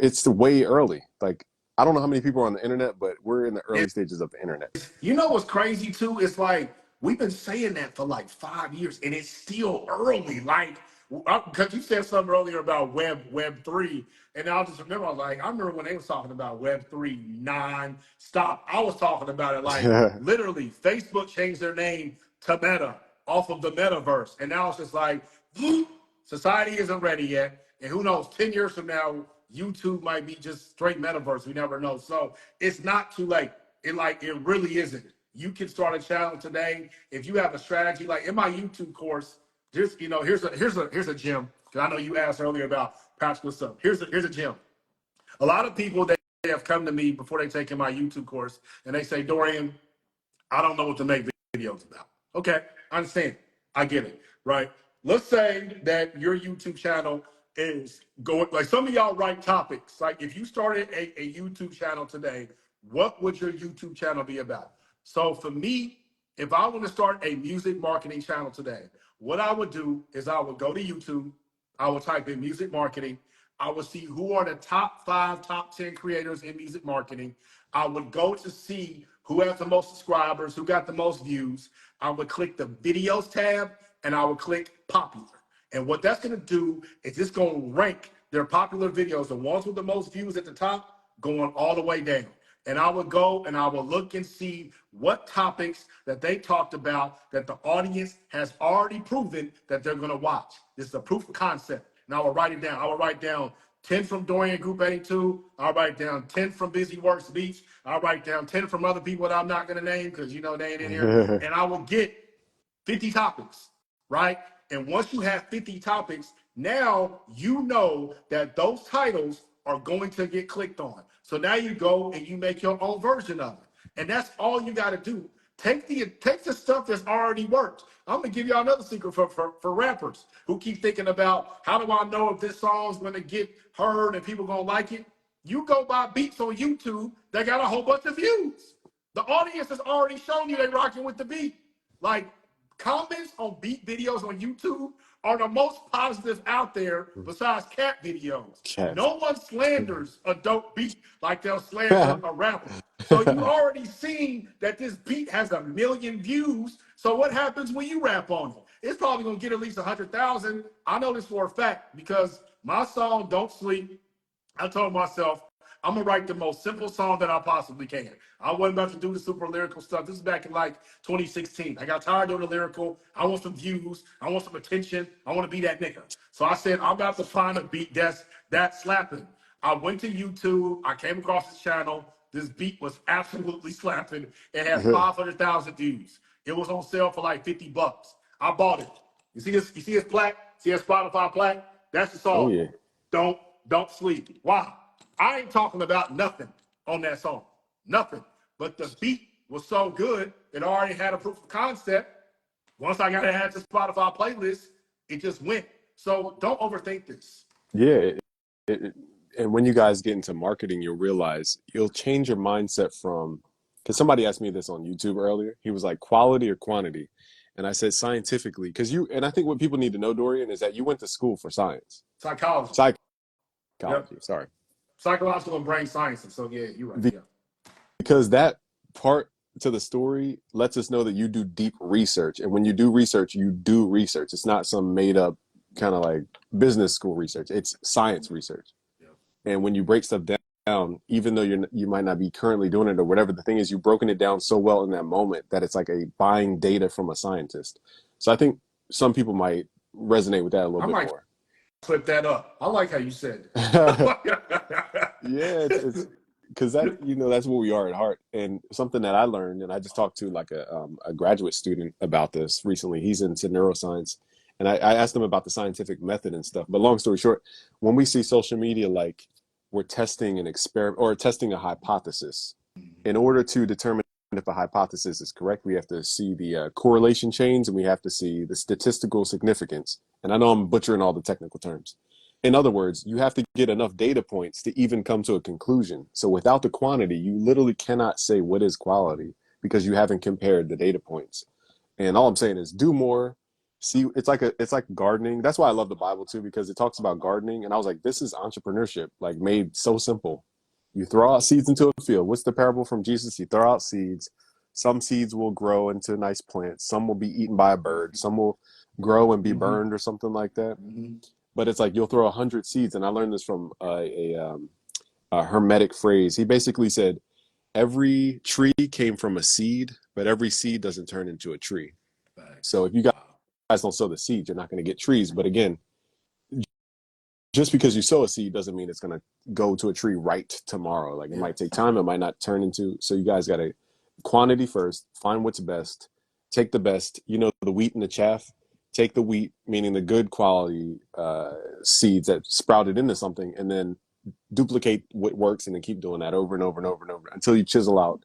it's way early. Like I don't know how many people are on the internet, but we're in the early stages of the internet. You know what's crazy too? It's like we've been saying that for like 5 years, and it's still early. Like, because you said something earlier about Web 3, and I just remember, I remember when they was talking about Web 3 non-stop. I was talking about it like literally. Facebook changed their name to Meta off of the metaverse, and now it's just like society isn't ready yet, and who knows? 10 years from now, YouTube might be just straight metaverse. We never know. So it's not too late. It really isn't. You can start a channel today if you have a strategy. Like in my YouTube course, here's a gem. Because I know you asked earlier about practical stuff. Here's a gem. A lot of people, they have come to me before they take in my YouTube course and they say, Dorian, I don't know what to make videos about. Okay, I understand. I get it, right? Let's say that your YouTube channel is going, like some of y'all write topics. Like if you started a YouTube channel today, what would your YouTube channel be about? So for me, if I want to start a music marketing channel today, what I would do is I would go to YouTube, I would type in music marketing, I would see who are the top 5, top 10 creators in music marketing. I would go to see who has the most subscribers, who got the most views. I would click the videos tab and I would click popular. And what that's going to do is it's going to rank their popular videos, the ones with the most views at the top, going all the way down. And I would go and I would look and see what topics that they talked about that the audience has already proven that they're going to watch. This is a proof of concept. And I will write it down. I will write down 10 from Dorian Group 82. I'll write down 10 from Busy Works Beach. I'll write down 10 from other people that I'm not going to name because, they ain't in here. And I will get 50 topics, right? And once you have 50 topics, now you know that those titles are going to get clicked on. So now you go and you make your own version of it. And that's all you got to do. Take the stuff that's already worked. I'm gonna give y'all another secret for rappers who keep thinking about how do I know if this song's gonna get heard and people gonna like it. You go buy beats on YouTube that got a whole bunch of views. The audience has already shown you they rocking with the beat. Like comments on beat videos on YouTube are the most positive out there besides cat videos. Cat. No one slanders a dope beat like they'll slander a rapper. So you already seen that this beat has 1 million views. So what happens when you rap on it? It's probably gonna get at least 100,000. I know this for a fact because my song "Don't Sleep," I told myself I'm gonna write the most simple song that I possibly can. I wasn't about to do the super lyrical stuff. This is back in like 2016. I got tired of the lyrical. I want some views. I want some attention. I want to be that nigga. So I said I'm about to find a beat that's slapping. I went to YouTube. I came across this channel. This beat was absolutely slapping. It had 500,000 views. It was on sale for like $50. I bought it. You see this? You see his plaque? See his Spotify plaque? That's the song. Oh yeah. Don't sleep. Why? I ain't talking about nothing on that song. Nothing. But the beat was so good, it already had a proof of concept. Once I got to add to Spotify playlist, it just went. So don't overthink this. Yeah. And when you guys get into marketing, you'll realize you'll change your mindset from, because somebody asked me this on YouTube earlier. He was like, quality or quantity? And I said scientifically, and I think what people need to know, Dorian, is that you went to school for science. Psychology. Psychology, Yep. sorry. Psychological and brain sciences. So yeah, you're right. Yeah. Because that part to the story lets us know that you do deep research. And when you do research, you do research. It's not some made up kind of like business school research. It's science research. Yeah. And when you break stuff down, even though you might not be currently doing it or whatever, the thing is you've broken it down so well in that moment that it's like a buying data from a scientist. So I think some people might resonate with that a little bit more. Flip that up. I like how you said it. Yeah, it's because that, that's what we are at heart. And something that I learned, and I just talked to like a graduate student about this recently. He's into neuroscience, and I asked him about the scientific method and stuff. But long story short, when we see social media, like we're testing an experiment or testing a hypothesis. In order to determine if a hypothesis is correct, we have to see the correlation chains and we have to see the statistical significance. And I know I'm butchering all the technical terms. In other words, you have to get enough data points to even come to a conclusion. So without the quantity, you literally cannot say what is quality because you haven't compared the data points. And all I'm saying is do more. See, it's like gardening. That's why I love the Bible too, because it talks about gardening. And I was like, this is entrepreneurship, like made so simple. You throw out seeds into a field. What's the parable from Jesus? You throw out seeds. Some seeds will grow into nice plants. Some will be eaten by a bird. Some will grow and be burned or something like that. But it's like you'll throw 100 seeds. And I learned this from a Hermetic phrase. He basically said, every tree came from a seed, but every seed doesn't turn into a tree. So if you guys don't sow the seeds, you're not going to get trees. But again, just because you sow a seed doesn't mean it's going to go to a tree right tomorrow. Like it might take time. It might not turn into. So you guys got to quantity first, find what's best, take the best, the wheat and the chaff, take the wheat, meaning the good quality seeds that sprouted into something, and then duplicate what works and then keep doing that over and over and over and over until you chisel out.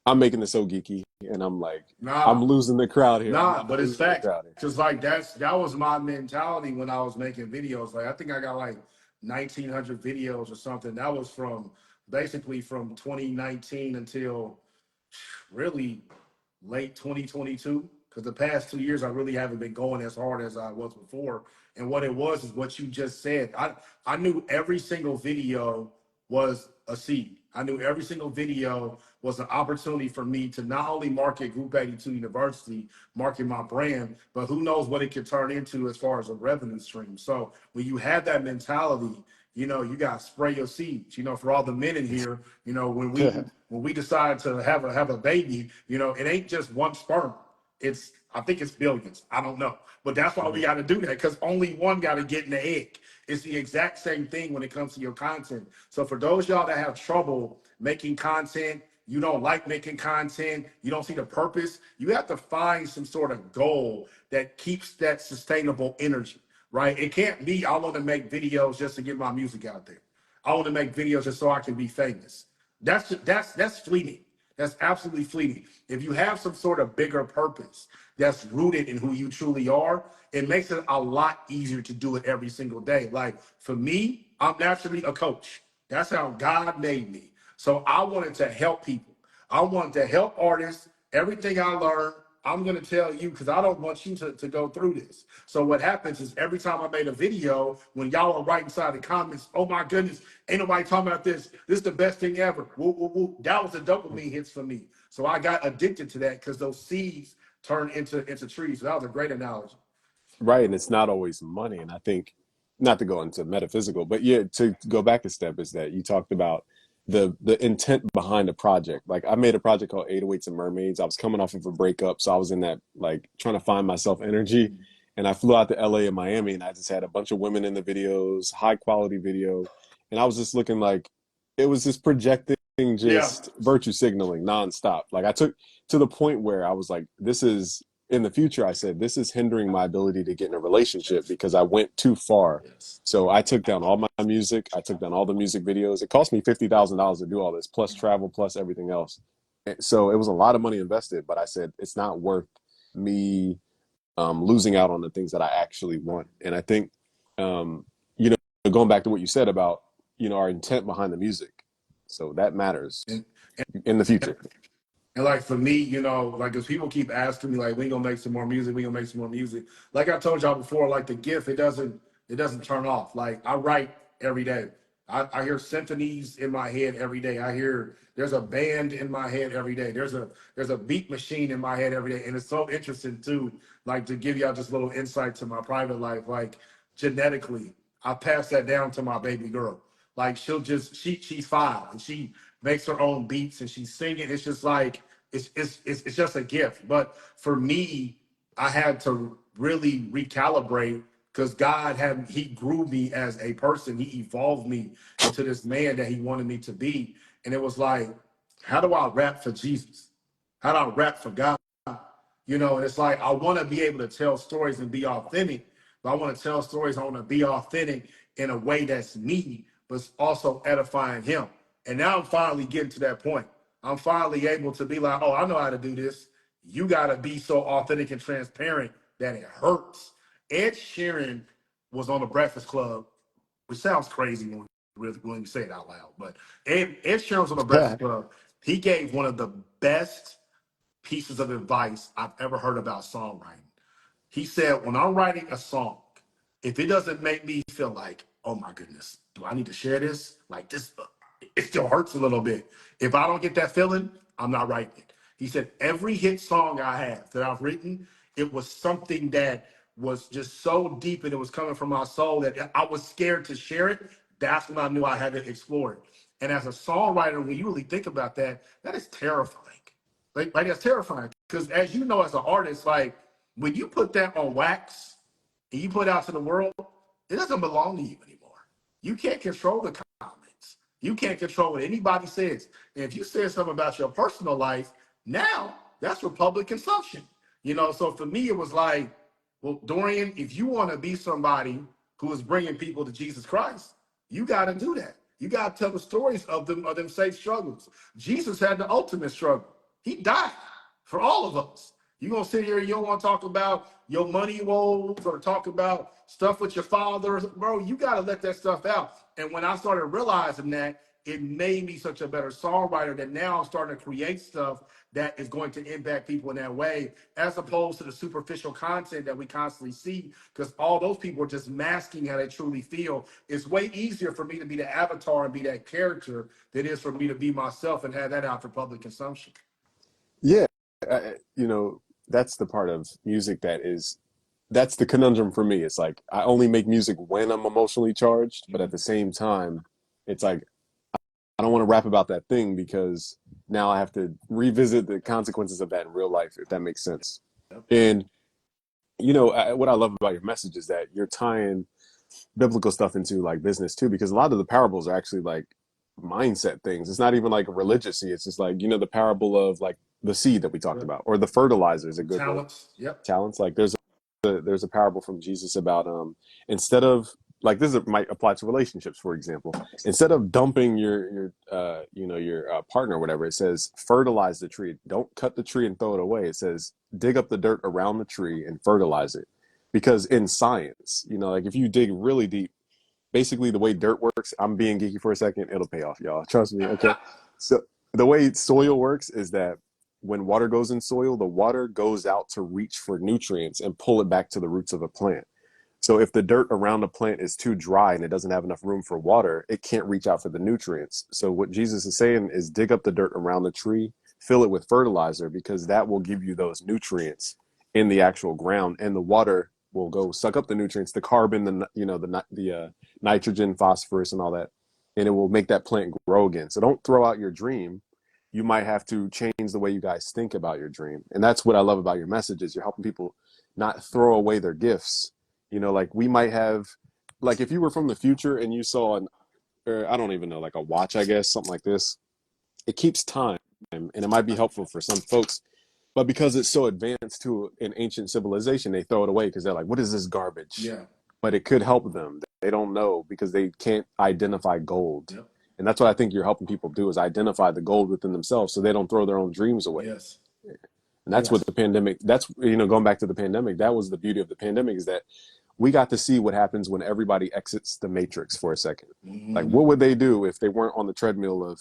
I'm making this so geeky, and I'm like, I'm losing the crowd here. But it's fact. Because like that was my mentality when I was making videos. Like I think I got like 1,900 videos or something. That was basically from 2019 until really late 2022. Because the past 2 years I really haven't been going as hard as I was before. And what it was is what you just said. I knew every single video was a seed. I knew every single video was an opportunity for me to not only market Group 82 University, market my brand, but who knows what it could turn into as far as a revenue stream. So when you have that mentality, you got to spray your seeds. For all the men in here, when we decide to have a baby, it ain't just one sperm. I think it's billions. I don't know. But that's why we got to do that, because only one got to get in the egg. It's the exact same thing when it comes to your content. So for those y'all that have trouble making content, you don't like making content, you don't see the purpose, you have to find some sort of goal that keeps that sustainable energy, right? It can't be, I want to make videos just to get my music out there. I want to make videos just so I can be famous. That's fleeting. That's absolutely fleeting. If you have some sort of bigger purpose that's rooted in who you truly are, it makes it a lot easier to do it every single day. Like for me, I'm naturally a coach. That's how God made me. So I wanted to help people. I want to help artists. Everything I learned, I'm going to tell you because I don't want you to go through this. So what happens is every time I made a video, when y'all are right inside the comments, oh my goodness, ain't nobody talking about this. This is the best thing ever. Woo, woo, woo. That was the dopamine hits for me. So I got addicted to that because those seeds turn into trees. So that was a great analogy. Right, and it's not always money. And I think, not to go into metaphysical, but yeah, to go back a step, is that you talked about the intent behind the project. Like I made a project called 808s and Mermaids. I was coming off of a breakup, so I was in that like trying to find myself energy. And I flew out to LA and Miami, and I just had a bunch of women in the videos, high quality video, and I was just looking like it was just projecting Yeah. just virtue signaling nonstop. Like I took to the point where I was like, this is in the future, I said, this is hindering my ability to get in a relationship because I went too far. Yes. So I took down all my music. I took down all the music videos. It cost me $50,000 to do all this, plus travel, plus everything else. So it was a lot of money invested, but I said, it's not worth me losing out on the things that I actually want. And I think, you know, going back to what you said about, you know, our intent behind the music. So that matters And, in the future. And like for me, you know, like because people keep asking me, like, we gonna make some more music, we gonna make some more music. Like I told y'all before, like the gift, it doesn't turn off. Like I write every day. I hear symphonies in my head every day. I hear there's a band in my head every day. There's a beat machine in my head every day. And it's so interesting too, like to give y'all just a little insight to my private life. Like genetically, I pass that down to my baby girl. Like she's 5 and she makes her own beats and she's singing. It's just like it's just a gift. But for me, I had to really recalibrate because he grew me as a person. He evolved me into this man that he wanted me to be. And it was like, how do I rap for Jesus? How do I rap for God? You know, and it's like I want to be able to tell stories and be authentic, but I want to tell stories. I want to be authentic in a way that's me, but also edifying him. And now I'm finally getting to that point. I'm finally able to be like, oh, I know how to do this. You got to be so authentic and transparent that it hurts. Ed Sheeran was on the Breakfast Club, which sounds crazy when you say it out loud, but Ed Sheeran was on the Breakfast Club. He gave one of the best pieces of advice I've ever heard about songwriting. He said, when I'm writing a song, if it doesn't make me feel like, oh my goodness, do I need to share this? Like this, it still hurts a little bit. If I don't get that feeling, I'm not writing it. He said, every hit song I have that I've written, it was something that was just so deep and it was coming from my soul that I was scared to share it. That's when I knew I had to explore it. And as a songwriter, when you really think about that, that is terrifying. Like that's terrifying. Because as you know, as an artist, like when you put that on wax and you put it out to the world, it doesn't belong to you anymore. You can't control the comments. You can't control what anybody says. And if you say something about your personal life, now that's for public consumption. You know, so for me, it was like, well, Dorian, if you want to be somebody who is bringing people to Jesus Christ, you got to do that. You got to tell the stories of them safe struggles. Jesus had the ultimate struggle. He died for all of us. You gonna sit here, you don't want to talk about your money woes or talk about stuff with your father, bro. You gotta let that stuff out. And when I started realizing that, it made me such a better songwriter that now I'm starting to create stuff that is going to impact people in that way, as opposed to the superficial content that we constantly see, because all those people are just masking how they truly feel. It's way easier for me to be the avatar and be that character than it is for me to be myself and have that out for public consumption. Yeah, you know, that's the part of music that's the conundrum for me. It's like I only make music when I'm emotionally charged, but at the same time, it's like I don't want to rap about that thing because now I have to revisit the consequences of that in real life, if that makes sense. And you know, what I love about your message is that you're tying biblical stuff into like business too, because a lot of the parables are actually like mindset things. It's not even like a religious. It's just like, you know, the parable of like the seed that we talked about, or the fertilizer is a good one. Talents. Yep. Talents. Like there's a parable from Jesus about instead of like might apply to relationships, for example. Instead of dumping your partner or whatever, it says fertilize the tree. Don't cut the tree and throw it away. It says dig up the dirt around the tree and fertilize it. Because in science, you know, like if you dig really deep, basically the way dirt works, I'm being geeky for a second, it'll pay off, y'all. Trust me. Okay. So the way soil works is that when water goes in soil, the water goes out to reach for nutrients and pull it back to the roots of a plant. So if the dirt around a plant is too dry and it doesn't have enough room for water, it can't reach out for the nutrients. So what Jesus is saying is dig up the dirt around the tree, fill it with fertilizer, because that will give you those nutrients in the actual ground, and the water will go suck up the nutrients, the carbon, the nitrogen, phosphorus, and all that, and it will make that plant grow again. So don't throw out your dream. You might have to change the way you guys think about your dream, and that's what I love about your messages. You're helping people not throw away their gifts. Like we might have, like if you were from the future and you saw or I don't even know, like a watch, I guess, something like this, it keeps time and it might be helpful for some folks, but because it's so advanced to an ancient civilization, they throw it away because they're like, what is this garbage? Yeah. But it could help them. They don't know because they can't identify gold. Yep. And that's what I think you're helping people do, is identify the gold within themselves so they don't throw their own dreams away. Yes. And that's what the pandemic, going back to the pandemic, that was the beauty of the pandemic, is that we got to see what happens when everybody exits the matrix for a second. Mm-hmm. Like, what would they do if they weren't on the treadmill of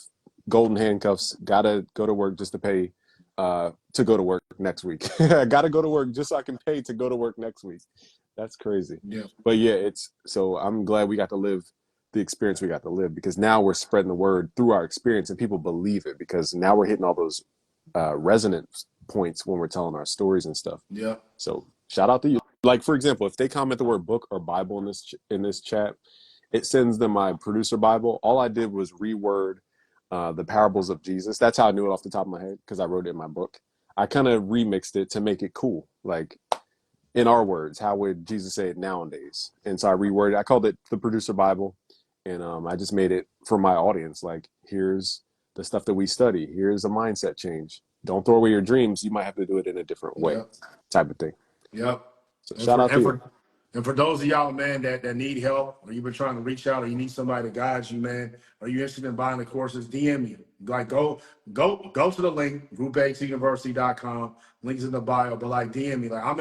golden handcuffs, gotta go to work just to pay to go to work next week? Gotta go to work just so I can pay to go to work next week. That's crazy. Yeah. But yeah, so I'm glad we got to live the experience we got to live, because now we're spreading the word through our experience and people believe it, because now we're hitting all those resonance points when we're telling our stories and stuff. Yeah. So shout out to you. Like, for example, if they comment the word book or Bible in this chat, it sends them my producer Bible. All I did was reword the parables of Jesus. That's how I knew it off the top of my head, because I wrote it in my book. I kind of remixed it to make it cool, like in our words. How would Jesus say it nowadays? And so I reworded. I called it the producer Bible, and I just made it for my audience. Like, here's the stuff that we study. Here's a mindset change. Don't throw away your dreams. You might have to do it in a different way, type of thing. Yep. So shout out to you. And for those of y'all, man, that need help, or you've been trying to reach out, or you need somebody to guide you, man, or you're interested in buying the courses, DM me. Like, go to the link, group8university.com. Links in the bio. But like, DM me. Like, I'm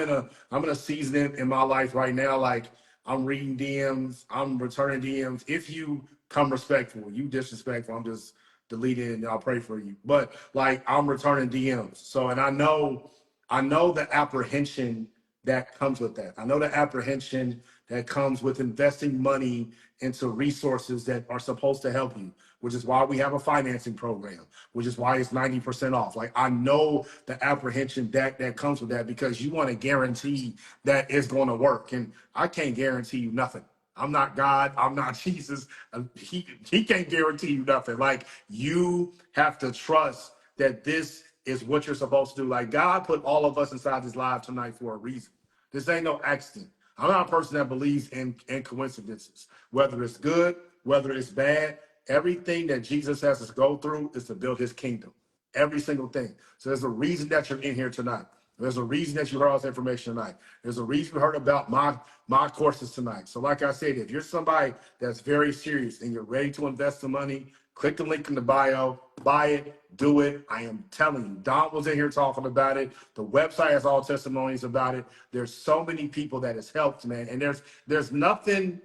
in a season in my life right now. Like, I'm reading DMs, I'm returning DMs. If you come respectful, you disrespectful, I'm just deleting and I'll pray for you. But like, I'm returning DMs. So, and I know the apprehension that comes with that. I know the apprehension that comes with investing money into resources that are supposed to help you, which is why we have a financing program, which is why it's 90% off. Like, I know the apprehension that comes with that, because you want to guarantee that it's going to work. And I can't guarantee you nothing. I'm not God. I'm not Jesus. He can't guarantee you nothing. Like, you have to trust that this is what you're supposed to do. Like, God put all of us inside this live tonight for a reason. This ain't no accident. I'm not a person that believes in coincidences, whether it's good, whether it's bad. Everything that Jesus has us go through is to build his kingdom. Every single thing. So there's a reason that you're in here tonight. There's a reason that you heard all this information tonight. There's a reason you heard about my courses tonight. So like I said, if you're somebody that's very serious and you're ready to invest the money, click the link in the bio, buy it, do it. I am telling you, Don was in here talking about it. The website has all testimonies about it. There's so many people that has helped, man. And there's nothing.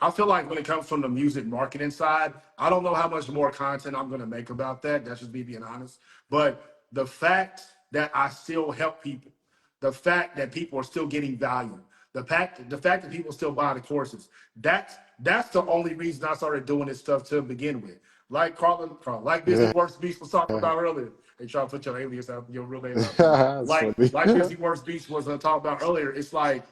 I feel like when it comes from the music marketing side, I don't know how much more content I'm going to make about that. That's just me being honest. But the fact that I still help people, the fact that people are still getting value, the fact that people still buy the courses, that's the only reason I started doing this stuff to begin with. Like Carlin, like Busy Works Beast was talking about earlier. They try to put your alias out, your real name out. like Busy Works Beast was talking about earlier. It's like,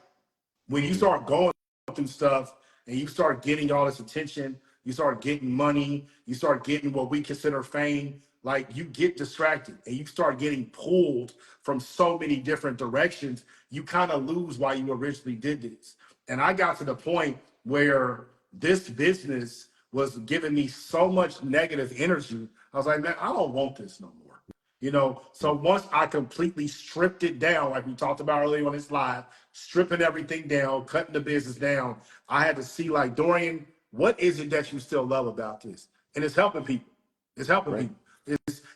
when you start going through stuff and you start getting all this attention, you start getting money, you start getting what we consider fame, like, you get distracted and you start getting pulled from so many different directions. You kind of lose why you originally did this. And I got to the point where this business was giving me so much negative energy. I was like, man, I don't want this no more. So once I completely stripped it down, like we talked about earlier on this live, stripping everything down, cutting the business down, I had to see, like, Dorian, what is it that you still love about this? And it's helping people. It's helping people.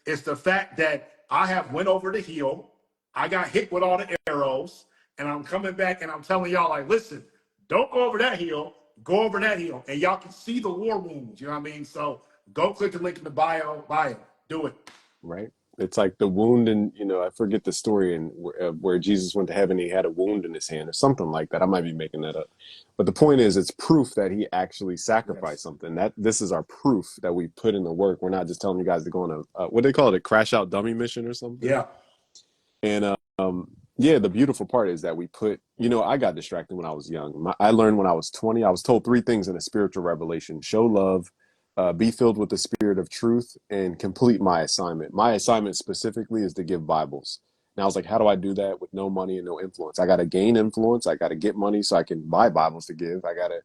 It's the fact that I have went over the hill, I got hit with all the arrows, and I'm coming back and I'm telling y'all, like, listen, don't go over that hill, go over that hill. And y'all can see the war wounds, you know what I mean? So go click the link in the bio, buy it. Do it. right? It's like the wound, and I forget the story, and where Jesus went to heaven, he had a wound in his hand or something like that. I might be making that up, but the point is, it's proof that he actually sacrificed Yes. something. That this is our proof that we put in the work. We're not just telling you guys to go on what they call it, a crash out dummy mission or something. Yeah. And yeah, the beautiful part is that we put, I got distracted when I was young. I learned when I was 20. I was told three things in a spiritual revelation: show love, be filled with the spirit of truth, and complete my assignment. My assignment specifically is to give Bibles. And I was like, how do I do that with no money and no influence? I got to gain influence. I got to get money so I can buy Bibles to give. I got to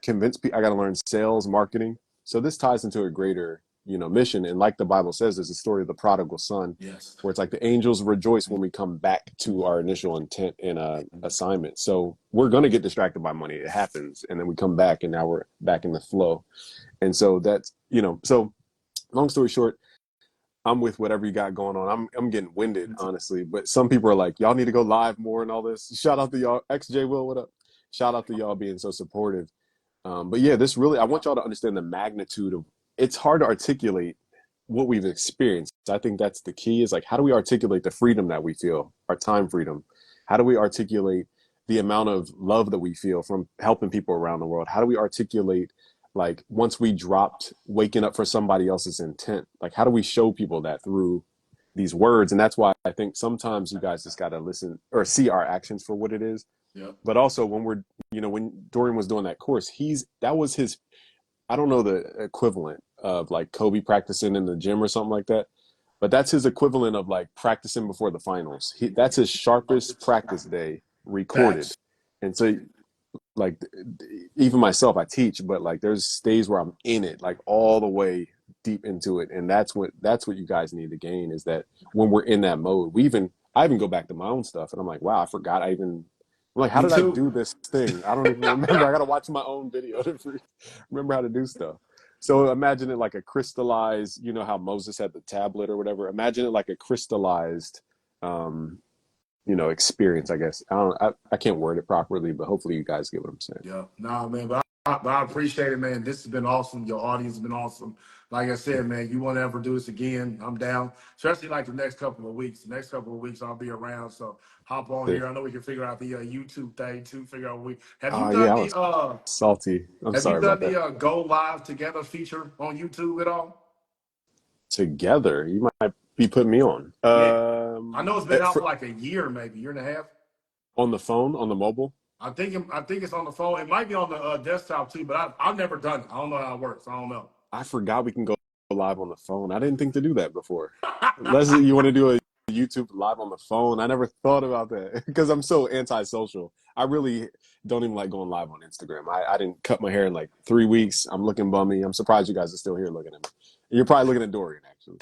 convince people. I got to learn sales, marketing. So this ties into a greater, mission. And like the Bible says, there's a story of the prodigal son, Yes. where it's like the angels rejoice when we come back to our initial intent and assignment. So we're going to get distracted by money. It happens. And then we come back and now we're back in the flow. And so that's, so long story short, I'm with whatever you got going on. I'm getting winded, honestly, but some people are like, y'all need to go live more and all this. Shout out to y'all. XJ Will, what up? Shout out to y'all being so supportive. But yeah, this really, I want y'all to understand the magnitude of, it's hard to articulate what we've experienced. I think that's the key, is like, how do we articulate the freedom that we feel, our time freedom? How do we articulate the amount of love that we feel from helping people around the world? How do we articulate, like, once we dropped waking up for somebody else's intent, like, how do we show people that through these words? And that's why I think sometimes you guys just got to listen or see our actions for what it is. Yeah. But also when when Dorian was doing that course, that was his, I don't know the equivalent of like Kobe practicing in the gym or something like that, but that's his equivalent of like practicing before the finals. That's his sharpest practice day recorded. Facts. And so, like, even myself, I teach, but like there's days where I'm in it, like all the way deep into it. And that's what you guys need to gain, is that when we're in that mode, I even go back to my own stuff and I'm like, wow, I forgot I'm like, how Me did I too. do this thing? I don't even remember. I got to watch my own video to remember how to do stuff. So imagine it like a crystallized, how Moses had the tablet or whatever. Imagine it like a crystallized, experience, I guess. I can't word it properly, but hopefully you guys get what I'm saying. Yeah, nah, man, but I appreciate it, man. This has been awesome. Your audience has been awesome. Like I said, man, you want to ever do this again, I'm down. Especially like the next couple of weeks. The next couple of weeks, I'll be around. So hop on Sick. here. I know we can figure out the YouTube thing too. Figure out we have you Oh yeah, done I the was salty. I'm have you sorry done about that. the Go Live Together feature on YouTube at all? Together, you might be putting me on. Yeah, I know it's been out for like a year, maybe year and a half. On the phone, on the mobile. I think it's on the phone. It might be on the desktop too, but I've never done it. I don't know how it works. I don't know. I forgot we can go live on the phone. I didn't think to do that before. Leslie, you want to do a YouTube live on the phone? I never thought about that because I'm so antisocial. I really don't even like going live on Instagram. I didn't cut my hair in like 3 weeks. I'm looking bummy. I'm surprised you guys are still here looking at me. You're probably looking at Dorian, actually.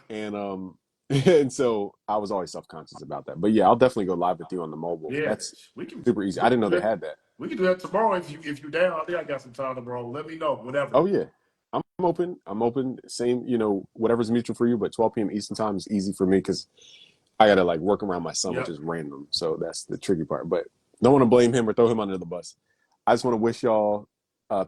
And and so I was always self-conscious about that. But yeah, I'll definitely go live with you on the mobile. Yeah, That's we can super easy. I we didn't can know do they that. had that. We can do that tomorrow if you down. I think I got some time tomorrow. Let me know. Whatever. Oh yeah. I'm open. I'm open. Same, whatever's mutual for you, but 12 p.m. Eastern time is easy for me because I gotta like work around my son, which Yep. is random. So that's the tricky part. But don't want to blame him or throw him under the bus. I just want to wish y'all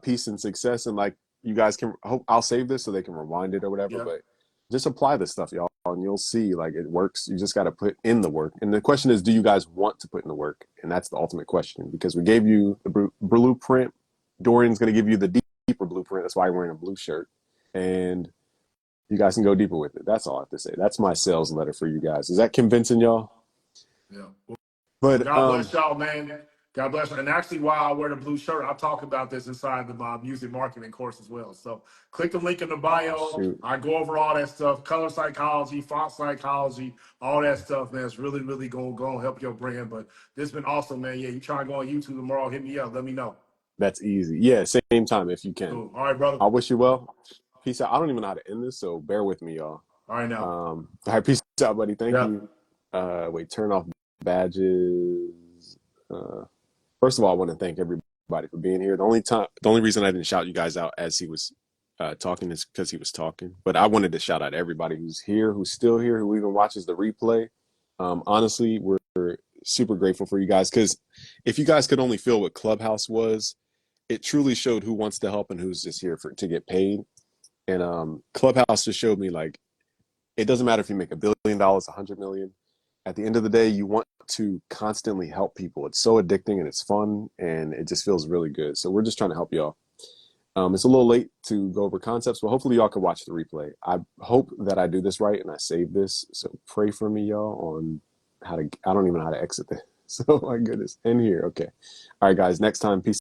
peace and success, and like you guys can hope I'll save this so they can rewind it or whatever. Yep. But just apply this stuff, y'all, and you'll see like it works. You just got to put in the work. And the question is, do you guys want to put in the work? And that's the ultimate question, because we gave you the blueprint. Dorian's going to give you the deeper blueprint. That's why I'm wearing a blue shirt. And you guys can go deeper with it. That's all I have to say. That's my sales letter for you guys. Is that convincing y'all? Yeah. Well, But God bless y'all, man. God bless you. And actually, while I wear the blue shirt, I talk about this inside the music marketing course as well. So click the link in the oh bio. shoot, I go over all that stuff, color psychology, font psychology, all that stuff, man. It's really, really going to help your brand. But this has been awesome, man. Yeah, you try and go on YouTube tomorrow, hit me up. Let me know. that's easy. Yeah, same time if you can. Cool. All right, brother. I wish you well. Peace out. I don't even know how to end this, so bear with me, y'all. All right, now. All right, peace out, buddy. Thank Yeah. you. Wait, turn off badges. First of all, I want to thank everybody for being here. The only reason I didn't shout you guys out as he was talking is because he was talking. But I wanted to shout out everybody who's here, who's still here, who even watches the replay. Honestly, we're super grateful for you guys, because if you guys could only feel what Clubhouse was, it truly showed who wants to help and who's just here to get paid. And Clubhouse just showed me like It doesn't matter if you make $1 billion, 100 million. At the end of the day, you want to constantly help people. It's so addicting and it's fun and it just feels really good. So we're just trying to help y'all. It's a little late to go over concepts, but hopefully y'all can watch the replay. I hope that I do this right and I save this. So pray for me, y'all, on how to, I don't even know how to exit this. So my goodness. In here. Okay. All right, guys. Next time. Peace.